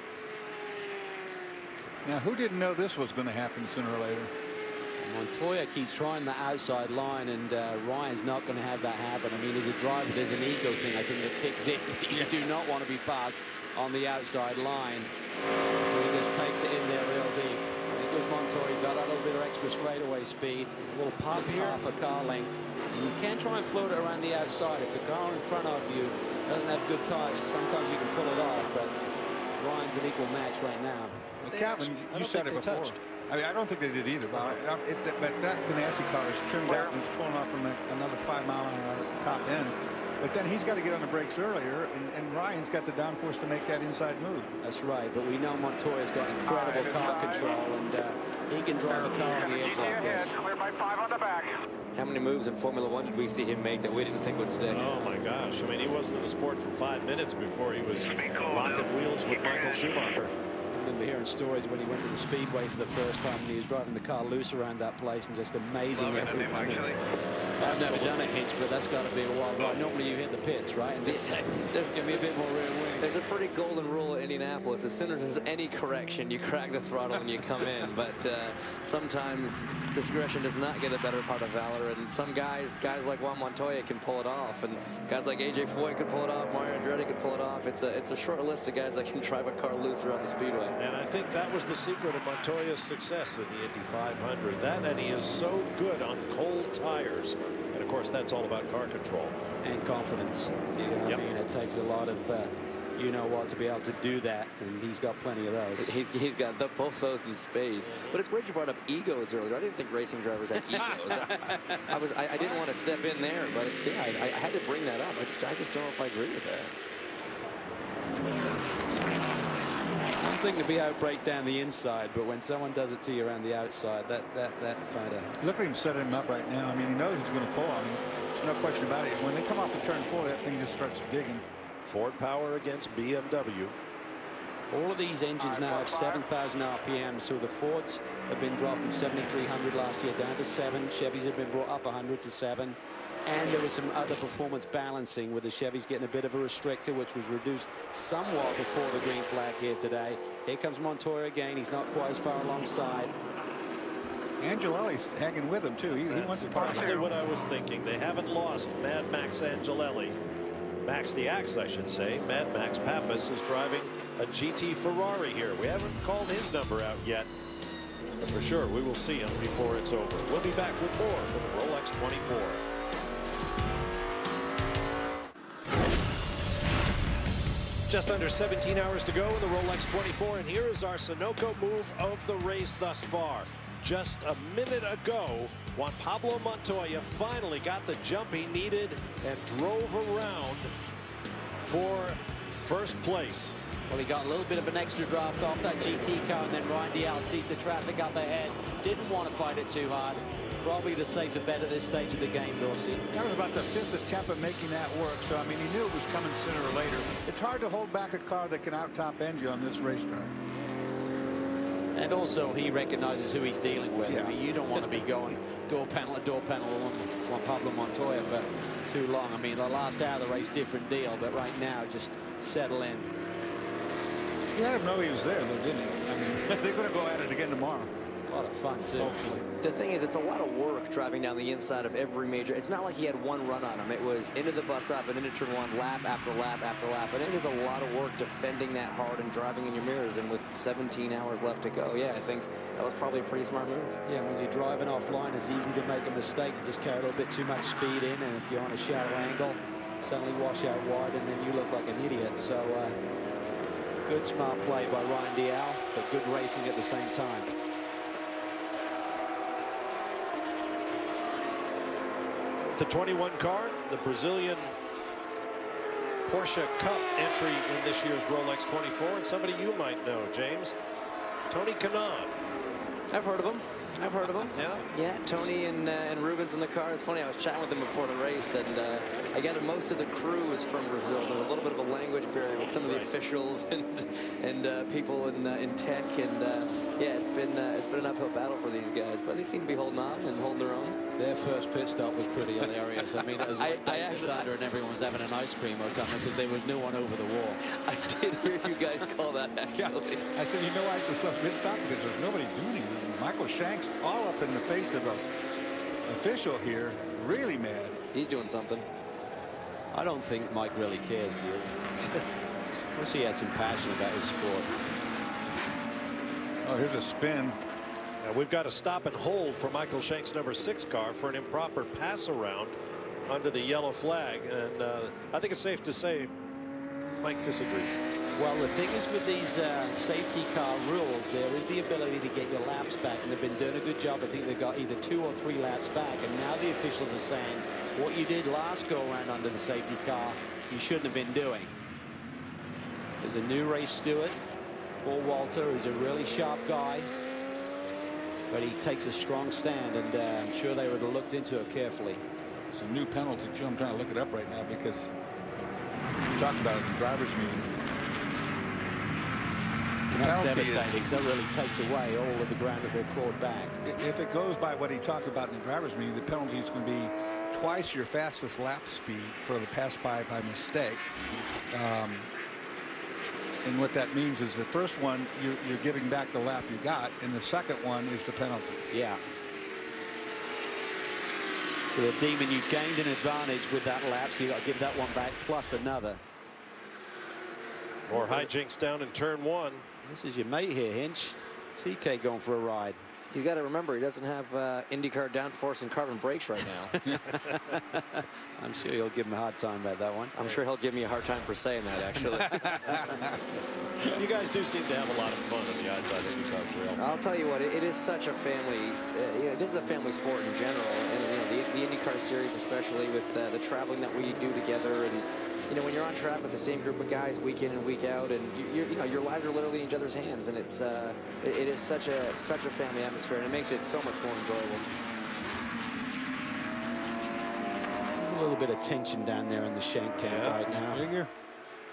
Now, who didn't know this was going to happen sooner or later? Montoya keeps trying the outside line, and Ryan's not going to have that happen. I mean, as a driver, there's an ego thing, I think, that kicks in. You do not want to be passed on the outside line. So he just takes it in there real deep. There goes Montoya. He's got that little bit of extra straightaway speed. A little pop here. Half a car length. And you can try and float it around the outside. If the car in front of you doesn't have good tires, sometimes you can pull it off. But Ryan's an equal match right now. Calvin, you said it before. I mean, I don't think they did either. But that Ganassi car is trimmed out and it's pulling up from another 5 mile an hour at the top end. But then he's got to get on the brakes earlier, and Ryan's got the downforce to make that inside move. That's right, but we know Montoya's got incredible car control, and he can drive a car on the edge like this. How many moves in Formula One did we see him make that we didn't think would stick? Oh my gosh! I mean, he wasn't in the sport for 5 minutes before he was locking wheels with Michael Schumacher. I remember hearing stories when he went to the Speedway for the first time and he was driving the car loose around that place and just amazing everyone. I've never done a hitch, but that's got to be a wild ride. Normally you hit the pits, right? And just give me a bit more rear wing. There's a pretty golden rule at Indianapolis. As soon as there's any correction, you crack the throttle and you come in. But sometimes discretion does not get the better part of valor. And some guys like Juan Montoya can pull it off. And guys like AJ Foyt could pull it off. Mario Andretti could pull it off. It's a short list of guys that can drive a car loose around the speedway. And I think that was the secret of Montoya's success in the Indy 500. And he is so good on cold tires. And of course, that's all about car control and confidence. You know what I mean? It takes a lot of you know what to be able to do that, and he's got plenty of those. He's got both those in spades. But it's weird you brought up egos earlier. I didn't think racing drivers had egos. I didn't want to step in there, but I had to bring that up. I just don't know if I agree with that. thing to be out break down the inside, but when someone does it to you around the outside, that kind of. Look at him set him up right now. I mean, he knows he's going to pull on him. There's no question about it. When they come off the turn 4, that thing just starts digging. Ford power against BMW. All of these engines now have 7,000 RPM, so the Fords have been dropped from 7,300 last year down to 7. Chevys have been brought up 100 to 7. And there was some other performance balancing with the Chevys getting a bit of a restrictor, which was reduced somewhat before the green flag here today. Here comes Montoya again. He's not quite as far alongside. Angelelli's hanging with him, too. He wants to park. Exactly what I was thinking. They haven't lost Mad Max Angelelli. Max the Axe, I should say. Mad Max Pappas is driving a GT Ferrari here. We haven't called his number out yet, but for sure we will see him before it's over. We'll be back with more from the Rolex 24. Just under 17 hours to go in the Rolex 24, and here is our Sunoco move of the race thus far. Just a minute ago, Juan Pablo Montoya finally got the jump he needed and drove around for first place. Well, he got a little bit of an extra draft off that GT car, and then Ryan Dial sees the traffic up ahead. Didn't want to fight it too hard. Probably the safer bet at this stage of the game, Dorsey. That was about the 5th attempt at making that work, so I mean, he knew it was coming sooner or later. It's hard to hold back a car that can out-top end you on this racetrack. And also, he recognizes who he's dealing with. Yeah. I mean, you don't want to be going door panel to door panel with Juan Pablo Montoya for too long. I mean, the last hour of the race, different deal, but right now, just settle in. He let him know he was there, though, didn't he? I mean, they're going to go at it again tomorrow. It's a lot of fun, too. Hopefully. The thing is, it's a lot of work driving down the inside of every major. It's not like he had one run on him. It was into the bus up and into turn 1, lap after lap after lap. And it is a lot of work defending that hard and driving in your mirrors. And with 17 hours left to go, yeah, I think that was probably a pretty smart move. Yeah, when you're driving offline, it's easy to make a mistake. You just carry a little bit too much speed in, and if you're on a shallow angle, suddenly wash out wide, and then you look like an idiot. So, good smart play by Ryan Dial, but good racing at the same time. The 21 car, the Brazilian Porsche Cup entry in this year's Rolex 24, and somebody you might know, James. Tony Kanaan. I've heard of him. I've heard of him. Yeah? Yeah, Tony and Rubens in the car. It's funny, I was chatting with them before the race, and I gather most of the crew is from Brazil. There's a little bit of a language barrier with some of the officials and people in tech, and yeah, it's been an uphill battle for these guys, but they seem to be holding on and holding their own. Their first pit stop was pretty hilarious. I mean, it was like thunder and everyone was having an ice cream or something because there was no one over the wall. I did hear you guys call that, actually. I said, you know why it's a slow pit stop? Because there's nobody doing it. Michael Shanks all up in the face of an official here, really mad. He's doing something. I don't think Mike really cares, do you? I wish he had some passion about his sport. Oh, here's a spin. Now we've got to stop and hold for Michael Shanks' number 6 car for an improper pass around under the yellow flag, and I think it's safe to say Mike disagrees. Well, the thing is with these safety car rules, there is the ability to get your laps back, and they've been doing a good job. I think they've got either 2 or 3 laps back, and now the officials are saying what you did last go around under the safety car, you shouldn't have been doing. There's a new race steward, Paul Walter, who's a really sharp guy, but he takes a strong stand, and I'm sure they would have looked into it carefully. It's a new penalty, too. I'm trying to look it up right now because we talked about it in the drivers' meeting. And that's devastating because that really takes away all of the ground that they've clawed back. If it goes by what he talked about in the drivers' meeting, the penalty is going to be twice your fastest lap speed for the pass by mistake. And what that means is the first one, you're giving back the lap you got, and the second one is the penalty. Yeah. So the Demon, you gained an advantage with that lap, so you got to give that one back plus another. More hijinks down in turn 1. This is your mate here, Hinch. TK going for a ride. You got to remember, he doesn't have IndyCar downforce and carbon brakes right now. I'm sure you'll give him a hard time about that one. I'm sure he'll give me a hard time for saying that, actually. You guys do seem to have a lot of fun on the outside IndyCar trail. I'll tell you what, it is such a family. You know, this is a family sport in general, and you know, the IndyCar series, especially with the traveling that we do together, and you know, when you're on track with the same group of guys week in and week out, and you know, your lives are literally in each other's hands, and it is such a family atmosphere, and it makes it so much more enjoyable. There's a little bit of tension down there in the Shank camp right now.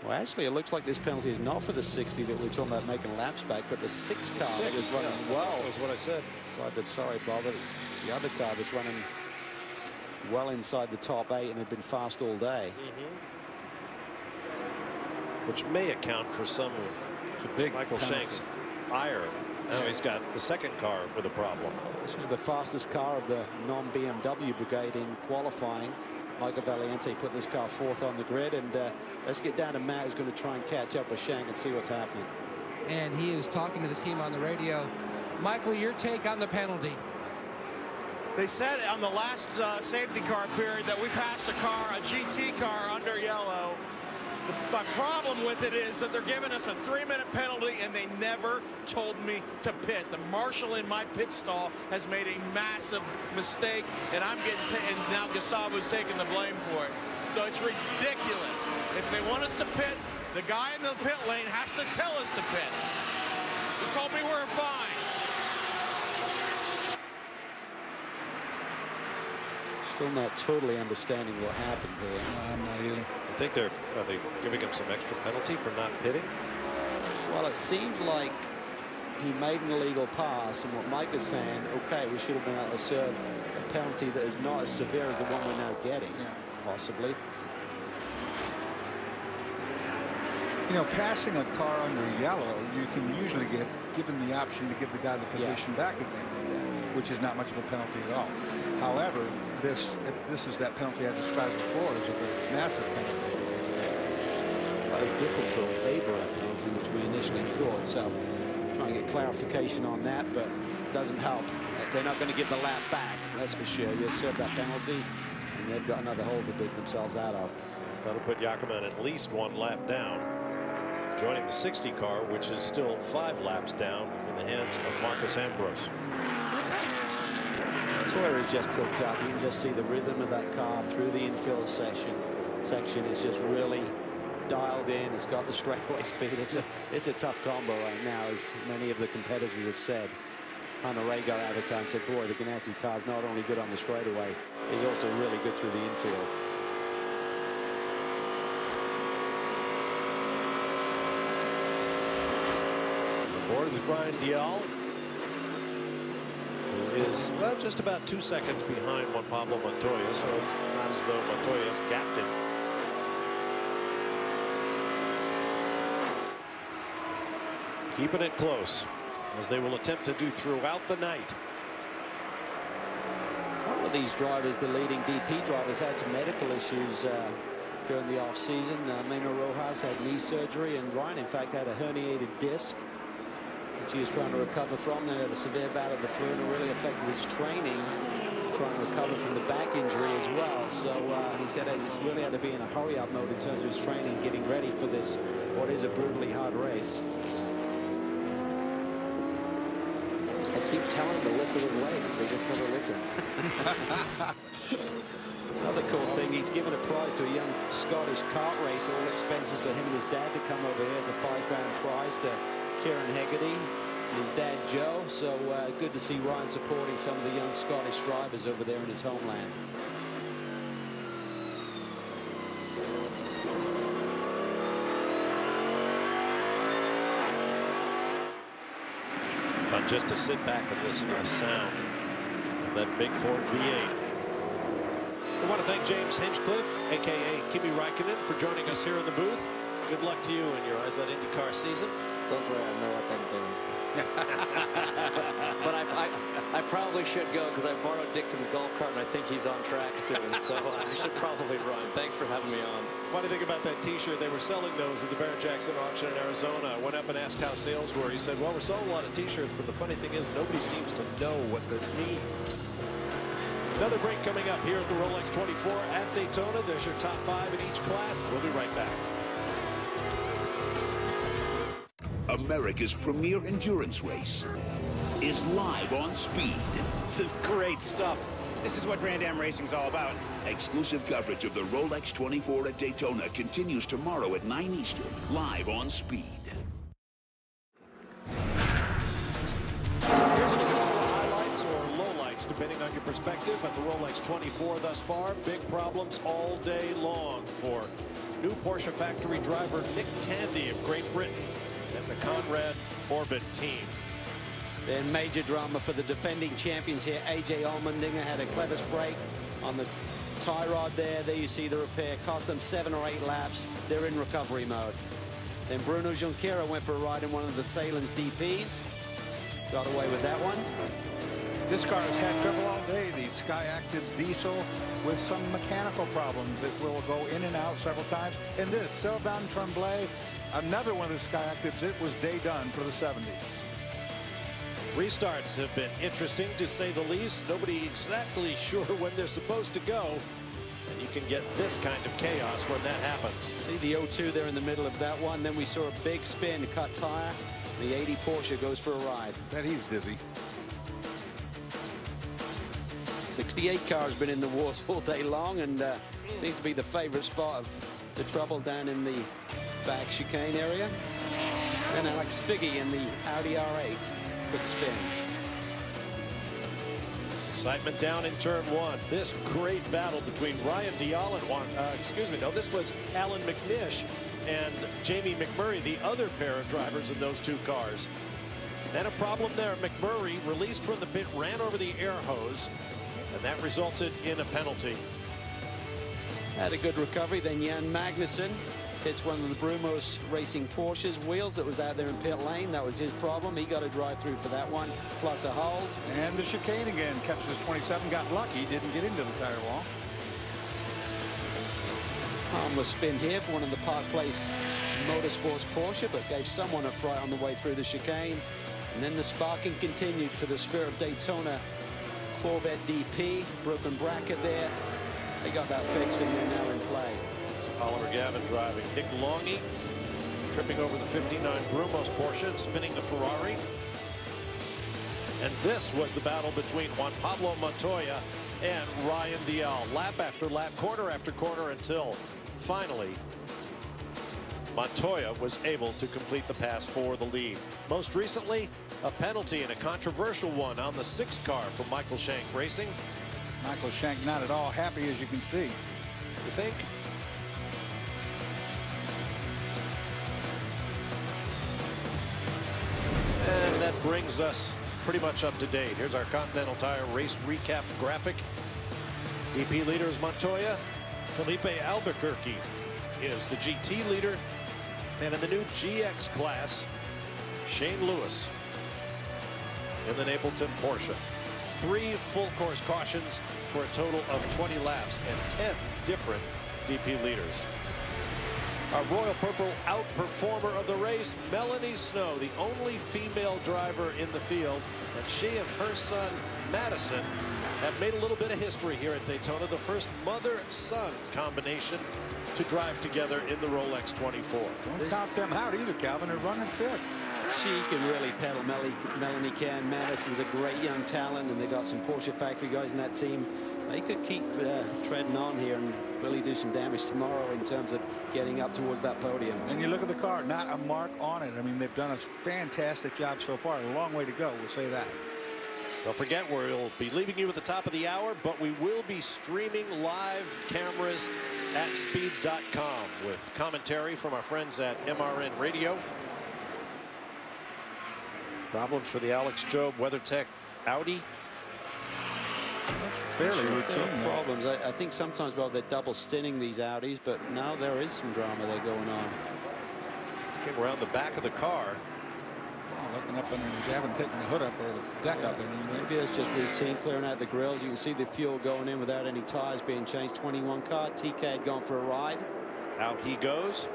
Well, actually, it looks like this penalty is not for the 60 that we were talking about making laps back, but the 6 car that was running well. That was what I said. Sorry, Bob, it's the other car that's running well inside the top 8 and had been fast all day. Which may account for some of Michael Shank's ire. Now he's got the second car with a problem. This was the fastest car of the non-BMW brigade in qualifying. Michael Valiente put this car 4th on the grid, and let's get down to Matt, who's going to try and catch up with Shank and see what's happening. And he is talking to the team on the radio. Michael, your take on the penalty? They said on the last safety car period that we passed a car, a GT car, under yellow. My problem with it is that they're giving us a 3-minute penalty, and they never told me to pit. The marshal in my pit stall has made a massive mistake, and I'm getting and now Gustavo's taking the blame for it. So it's ridiculous. If they want us to pit, the guy in the pit lane has to tell us to pit. He told me we're fine. Still not totally understanding what happened here. No, I'm not either. I think are they giving him some extra penalty for not pitting? Well, it seems like he made an illegal pass, and what Mike is saying, okay, we should have been able to serve a penalty that is not as severe as the one we're now getting, possibly. You know, passing a car under yellow, you can usually get given the option to give the guy the position back again, which is not much of a penalty at all. However, this is that penalty I described before, is a massive penalty. Well, it was different to a waiver penalty, which we initially thought. So, trying to get clarification on that, but it doesn't help. They're not going to give the lap back, that's for sure. You'll serve that penalty, and they've got another hole to dig themselves out of. That'll put Jakoman at least 1 lap down, joining the 60 car, which is still 5 laps down in the hands of Marcos Ambrose. Montoya is just hooked up. You can just see the rhythm of that car through the infield section is just really dialed in. It's got the straightaway speed. It's a tough combo right now, as many of the competitors have said. Hunter Ray got out of the car and said, boy, the Ganassi car is not only good on the straightaway, he's also really good through the infield. On board is Brian Dial, who is just about 2 seconds behind Juan Pablo Montoya, so it's not as though Montoya's gapped him. Keeping it close, as they will attempt to do throughout the night. A couple of these drivers, the leading DP drivers, had some medical issues during the off-season. Memo Rojas had knee surgery, and Ryan, in fact, had a herniated disc, which he was trying to recover from. Then had a severe bout of the flu, and it really affected his training, trying to recover from the back injury as well. So he said he's really had to be in a hurry-up mode in terms of his training, getting ready for this, what is a brutally hard race. I keep telling him to lift with his legs, but he just never listens. Another cool thing, he's given a prize to a young Scottish kart race, all expenses for him and his dad to come over here as a £5 prize to Kieran Hegarty and his dad Joe. So good to see Ryan supporting some of the young Scottish drivers over there in his homeland. Fun just to sit back and listen to the sound of that big Ford V8. I want to thank James Hinchcliffe, a.k.a. Kimi Räikkönen, for joining us here in the booth. Good luck to you in your Eyes on IndyCar season. Don't worry, I know what I'm doing. But I probably should go, because I borrowed Dixon's golf cart, and I think he's on track soon. So I should probably run. Thanks for having me on. Funny thing about that T-shirt, they were selling those at the Barrett Jackson auction in Arizona. I went up and asked how sales were. He said, well, we're selling a lot of T-shirts, but the funny thing is nobody seems to know what that means. Another break coming up here at the Rolex 24 at Daytona. There's your top 5 in each class. We'll be right back. America's premier endurance race is live on Speed. This is great stuff. This is what Grand.Am racing is all about. Exclusive coverage of the Rolex 24 at Daytona continues tomorrow at 9 Eastern, live on Speed. Here's a look at all the highlights or lowlights, depending on your perspective, at the Rolex 24 thus far. Big problems all day long for new Porsche factory driver Nick Tandy of Great Britain and the Conrad Orbit team. Then major drama for the defending champions here. AJ Allmendinger had a clever break on the tie rod there. There you see the repair. Cost them 7 or 8 laps. They're in recovery mode. Then Bruno Junqueira went for a ride in one of the Salen's DPs. Got away with that one. This car has had trouble all day. The Sky-Active diesel with some mechanical problems. It will go in and out several times. And this Sylvain Tremblay, another one of the Sky-Actives, it was day done for the 70. Restarts have been interesting, to say the least. Nobody exactly sure when they're supposed to go. And you can get this kind of chaos when that happens. See the 02 there in the middle of that one. Then we saw a big spin, cut tire. The 80 Porsche goes for a ride. Bet he's dizzy. 68 car has been in the wars all day long, and seems to be the favorite spot of the trouble down in the back chicane area. And Alex Figge in the Audi R8. Quick spin. Excitement down in turn 1. This great battle between Ryan Dial and this was Alan McNish and Jamie McMurray, the other pair of drivers in those two cars. Then a problem there. McMurray, released from the pit, ran over the air hose, and that resulted in a penalty. Had a good recovery. Then Jan Magnussen hits one of the Brumos Racing Porsches wheels that was out there in pit lane. That was his problem. He got a drive through for that one, plus a hold. And the chicane again. Catches 27, got lucky, didn't get into the tire wall. Harmless spin here for one of the Park Place Motorsports Porsche, but gave someone a fright on the way through the chicane. And then the sparking continued for the Spirit of Daytona Corvette DP. Broken bracket there. They got that fixed, and they're now in play. Oliver Gavin driving. Nick Longy tripping over the 59 Brumos Porsche and spinning the Ferrari. And this was the battle between Juan Pablo Montoya and Ryan Dial. Lap after lap, corner after corner, until finally Montoya was able to complete the pass for the lead. Most recently, a penalty, and a controversial one, on the 6 car from Michael Shank Racing. Michael Shank not at all happy, as you can see. You think? And that brings us pretty much up to date. Here's our Continental Tire race recap graphic. DP leader is Montoya. Felipe Albuquerque is the GT leader. And in the new GX class, Shane Lewis in the Napleton Porsche. 3 full course cautions for a total of 20 laps and 10 different DP leaders. Our Royal Purple outperformer of the race, Melanie Snow, the only female driver in the field, and she and her son Madison have made a little bit of history here at Daytona. The first mother-son combination to drive together in the Rolex 24. Don't count them out either, Calvin. They're running 5th. She can really pedal. Melanie can. Madison's a great young talent, and they got some Porsche factory guys in that team. They could keep treading on here and really do some damage tomorrow in terms of getting up towards that podium. And you look at the car, not a mark on it. I mean, they've done a fantastic job so far. A long way to go, we'll say that. Don't forget, we'll be leaving you at the top of the hour, but we will be streaming live cameras at speed.com with commentary from our friends at MRN Radio. Problems for the Alex Job WeatherTech Audi. Fairly routine problems. I think sometimes, well, they're double stinning these Audis, but now there is some drama there going on. Came around the back of the car. Oh, looking up underneath. They haven't taken the hood up or the deck up. Maybe it's just routine, clearing out the grills. You can see the fuel going in without any tires being changed. 21 car. TK had gone for a ride. Out he goes.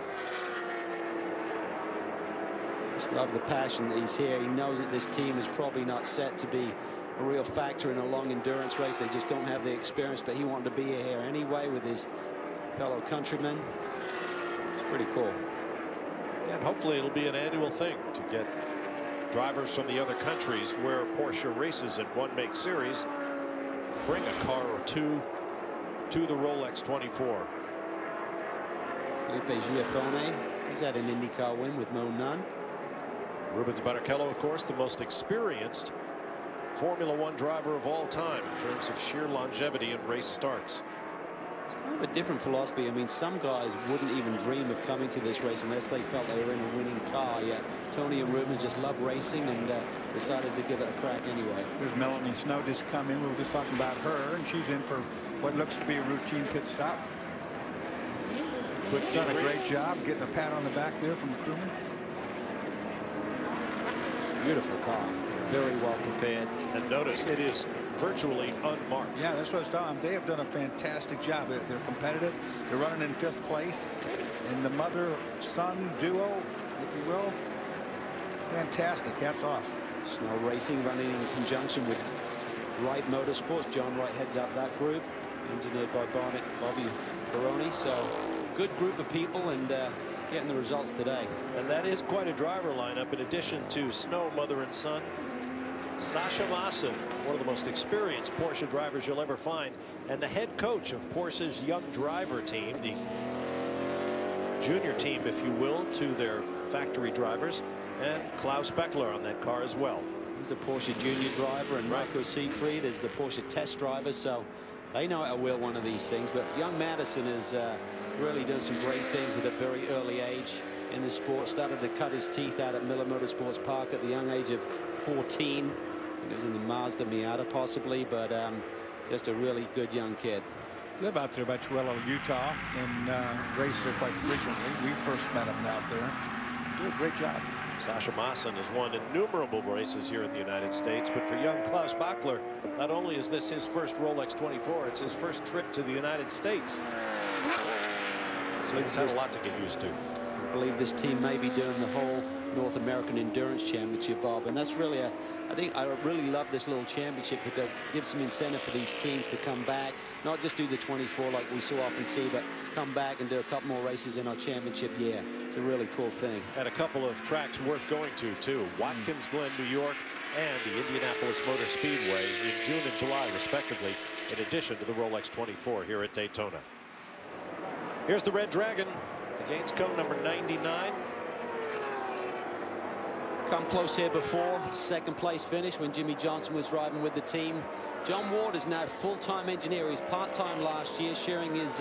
Just love the passion that he's here. He knows that this team is probably not set to be a real factor in a long endurance race. They just don't have the experience, but he wanted to be here anyway with his fellow countrymen. It's pretty cool. And hopefully it'll be an annual thing to get drivers from the other countries where Porsche races in one make series bring a car or two to the Rolex 24. Felipe Giafone, he's had an IndyCar win with Mo Nunn. Rubens Barrichello, of course, the most experienced Formula One driver of all time in terms of sheer longevity in race starts. It's kind of a different philosophy. I mean, some guys wouldn't even dream of coming to this race unless they felt they were in a winning car. Yet Tony and Rubens just love racing and decided to give it a crack anyway. There's Melanie Snow just come in. We were just talking about her, and she's in for what looks to be a routine pit stop. Done a great job getting a pat on the back there from the crewman. Beautiful car, very well prepared. And notice it is virtually unmarked. Yeah, that's what I was telling them. They have done a fantastic job. They're competitive. They're running in 5th place. And the mother-son duo, if you will, fantastic. Hats off. Snow Racing running in conjunction with Wright Motorsports. John Wright heads up that group, engineered by Bobby Peroni. So good group of people and getting the results today. And that is quite a driver lineup. In addition to Snow, mother and son, Sasha Maassen, one of the most experienced Porsche drivers you'll ever find, and the head coach of Porsche's young driver team, the junior team, if you will, to their factory drivers, and Klaus Beckler on that car as well. He's a Porsche junior driver, and Marco Siegfried is the Porsche test driver, so they know how to wheel one of these things. But young Madison has really done some great things at a very early age in the sport. Started to cut his teeth out at Miller Motorsports Park at the young age of 14. He was in the Mazda Miata possibly, but just a really good young kid. Live out there by Tuello, Utah, and race there quite frequently. We first met him out there. Do a great job. Sasha Maassen has won innumerable races here in the United States, but for young Klaus Beckler, not only is this his first Rolex 24, it's his first trip to the United States. So he's had a lot to get used to. I believe this team may be doing the whole North American Endurance Championship, Bob, and that's really I think I really love this little championship because it gives some incentive for these teams to come back, not just do the 24 like we so often see, but come back and do a couple more races in our championship year. It's a really cool thing. And a couple of tracks worth going to, too. Watkins Glen, New York, and the Indianapolis Motor Speedway in June and July, respectively, in addition to the Rolex 24 here at Daytona. Here's the Red Dragon, the Gaines code number 99. Come close here before, second place finish when Jimmy Johnson was driving with the team. John Ward is now full-time engineer. He was part-time last year, sharing his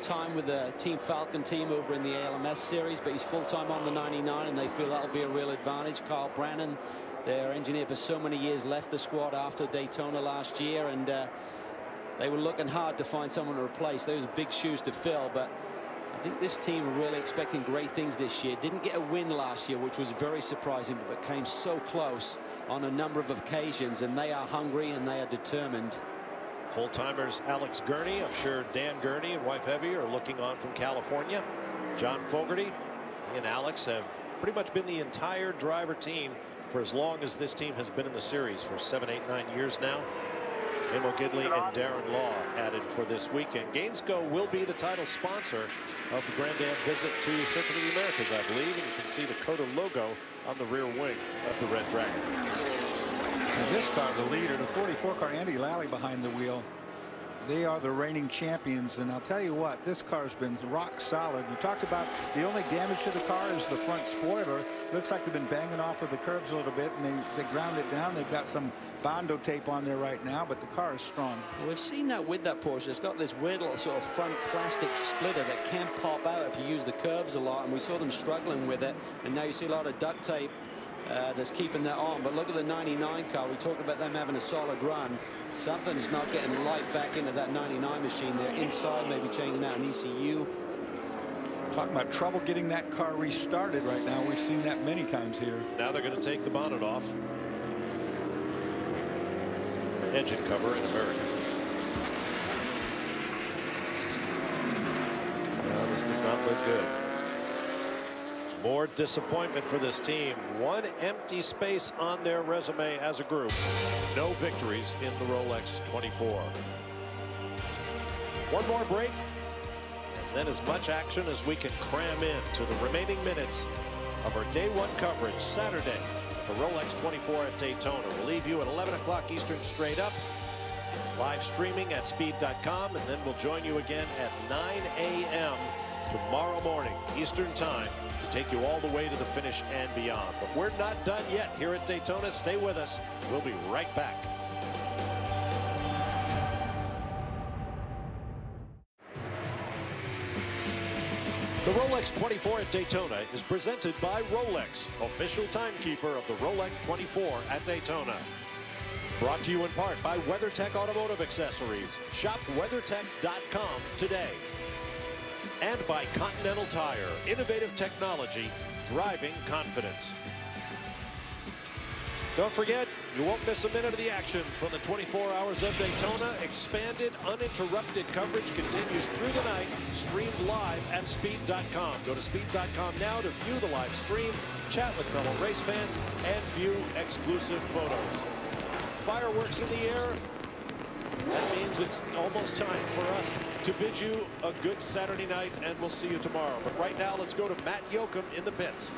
time with the Team Falcon team over in the ALMS series, but he's full-time on the 99, and they feel that'll be a real advantage. Carl Brannon, their engineer for so many years, left the squad after Daytona last year, and they were looking hard to find someone to replace. Those are big shoes to fill, but I think this team are really expecting great things this year. Didn't get a win last year, which was very surprising, but came so close on a number of occasions, and they are hungry and they are determined. Full-timers Alex Gurney, I'm sure Dan Gurney and wife Evie are looking on from California. John Fogerty, he and Alex have pretty much been the entire driver team for as long as this team has been in the series, for 7, 8, 9 years now. Emo Gidley and Darren Law added for this weekend. Gainesco will be the title sponsor of the Grand.Am visit to Circuit of the Americas, I believe, and you can see the Coda logo on the rear wing of the Red Dragon. And this car, the leader, the 44 car, Andy Lally behind the wheel. They are the reigning champions, and I'll tell you what, this car's been rock solid. We talked about the only damage to the car is the front spoiler. Looks like they've been banging off of the curbs a little bit, and they ground it down. They've got some Bondo tape on there right now, but the car is strong. We've seen that with that Porsche. It's got this weird little sort of front plastic splitter that can pop out if you use the curbs a lot, and we saw them struggling with it, and now you see a lot of duct tape that's keeping that on. But look at the 99 car. We talked about them having a solid run. Something's not getting life back into that 99 machine there. Inside, maybe changing out an ECU. Talking about trouble getting that car restarted right now. We've seen that many times here. Now they're going to take the bonnet off. Engine cover in America. Well, this does not look good. More disappointment for this team. One empty space on their resume as a group. No victories in the Rolex 24. One more break, and then as much action as we can cram in to the remaining minutes of our day one coverage Saturday at the Rolex 24 at Daytona. We'll leave you at 11 o'clock Eastern straight up. live streaming at speed.com, and then we'll join you again at 9 a.m. tomorrow morning, Eastern Time, to take you all the way to the finish and beyond. But we're not done yet here at Daytona. Stay with us. We'll be right back. The Rolex 24 at Daytona is presented by Rolex, official timekeeper of the Rolex 24 at Daytona. Brought to you in part by WeatherTech Automotive Accessories. Shop WeatherTech.com today. And by Continental Tire, innovative technology, driving confidence. Don't forget, you won't miss a minute of the action from the 24 Hours of Daytona. Expanded, uninterrupted coverage continues through the night, streamed live at speed.com. Go to speed.com now to view the live stream, chat with fellow race fans, and view exclusive photos. Fireworks in the air. That means it's almost time for us to bid you a good Saturday night, and we'll see you tomorrow. But right now, let's go to Matt Yoakum in the pits.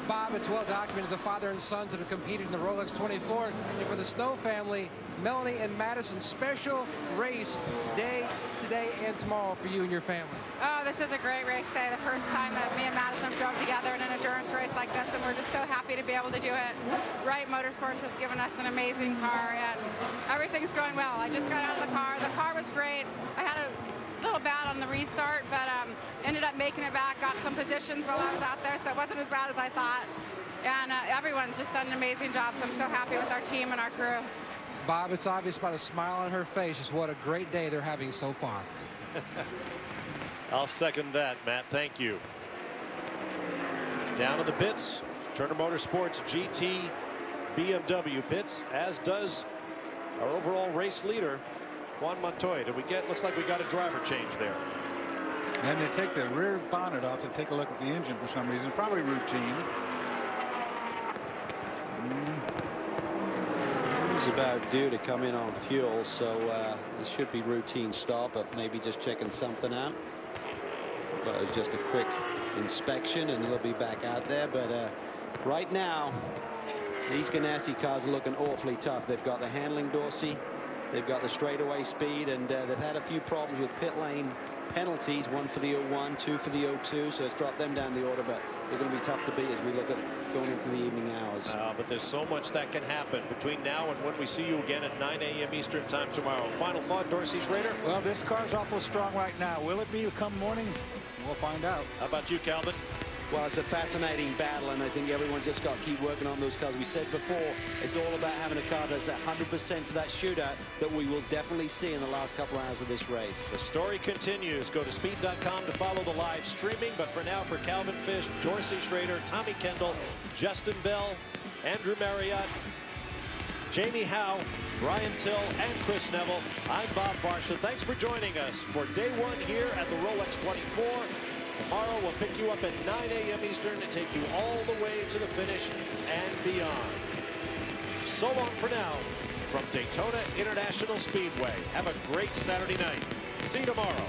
Bob, it's well documented the father and sons that have competed in the Rolex 24. And for the Snow family, Melanie and Madison, special race day today and tomorrow for you and your family. Oh, this is a great race day. The first time that me and Madison drove together in an endurance race like this, and we're just so happy to be able to do it. Wright Motorsports has given us an amazing car, and everything's going well. I just got out of the car. The car was great. I had a little bad on the restart, but ended up making it back, got some positions while I was out there, so it wasn't as bad as I thought. And everyone's just done an amazing job, so I'm so happy with our team and our crew. Bob, it's obvious by the smile on her face just what a great day they're having so far. I'll second that, Matt. Thank you. Down in the pits, Turner Motorsports GT BMW pits, as does our overall race leader, Juan Montoya. Did we get, looks like we got a driver change there. And they take the rear bonnet off to take a look at the engine for some reason. Probably routine. He's about due to come in on fuel, so it should be routine stop, but maybe just checking something out. But it was just a quick inspection, and he'll be back out there. But right now, these Ganassi cars are looking awfully tough. They've got the handling Dorsey. They've got the straightaway speed, and they've had a few problems with pit lane penalties, one for the 01, two for the 02, so it's dropped them down the order, but they're going to be tough to beat as we look at going into the evening hours. But there's so much that can happen between now and when we see you again at 9 a.m. Eastern Time tomorrow. Final thought, Dorsey Schrader? Well, this car's awful strong right now. Will it be come morning? We'll find out. How about you, Calvin? Well, it's a fascinating battle, and I think everyone's just got to keep working on those cars. We said before, it's all about having a car that's 100% for that shootout that we will definitely see in the last couple of hours of this race. The story continues. Go to speed.com to follow the live streaming. But for now, for Calvin Fish, Dorsey Schrader, Tommy Kendall, Justin Bell, Andrew Marriott, Jamie Howe, Brian Till, and Chris Neville, I'm Bob Varsha. Thanks for joining us for day one here at the Rolex 24. Tomorrow we'll pick you up at 9 a.m. Eastern and take you all the way to the finish and beyond. So long for now from Daytona International Speedway. Have a great Saturday night. See you tomorrow.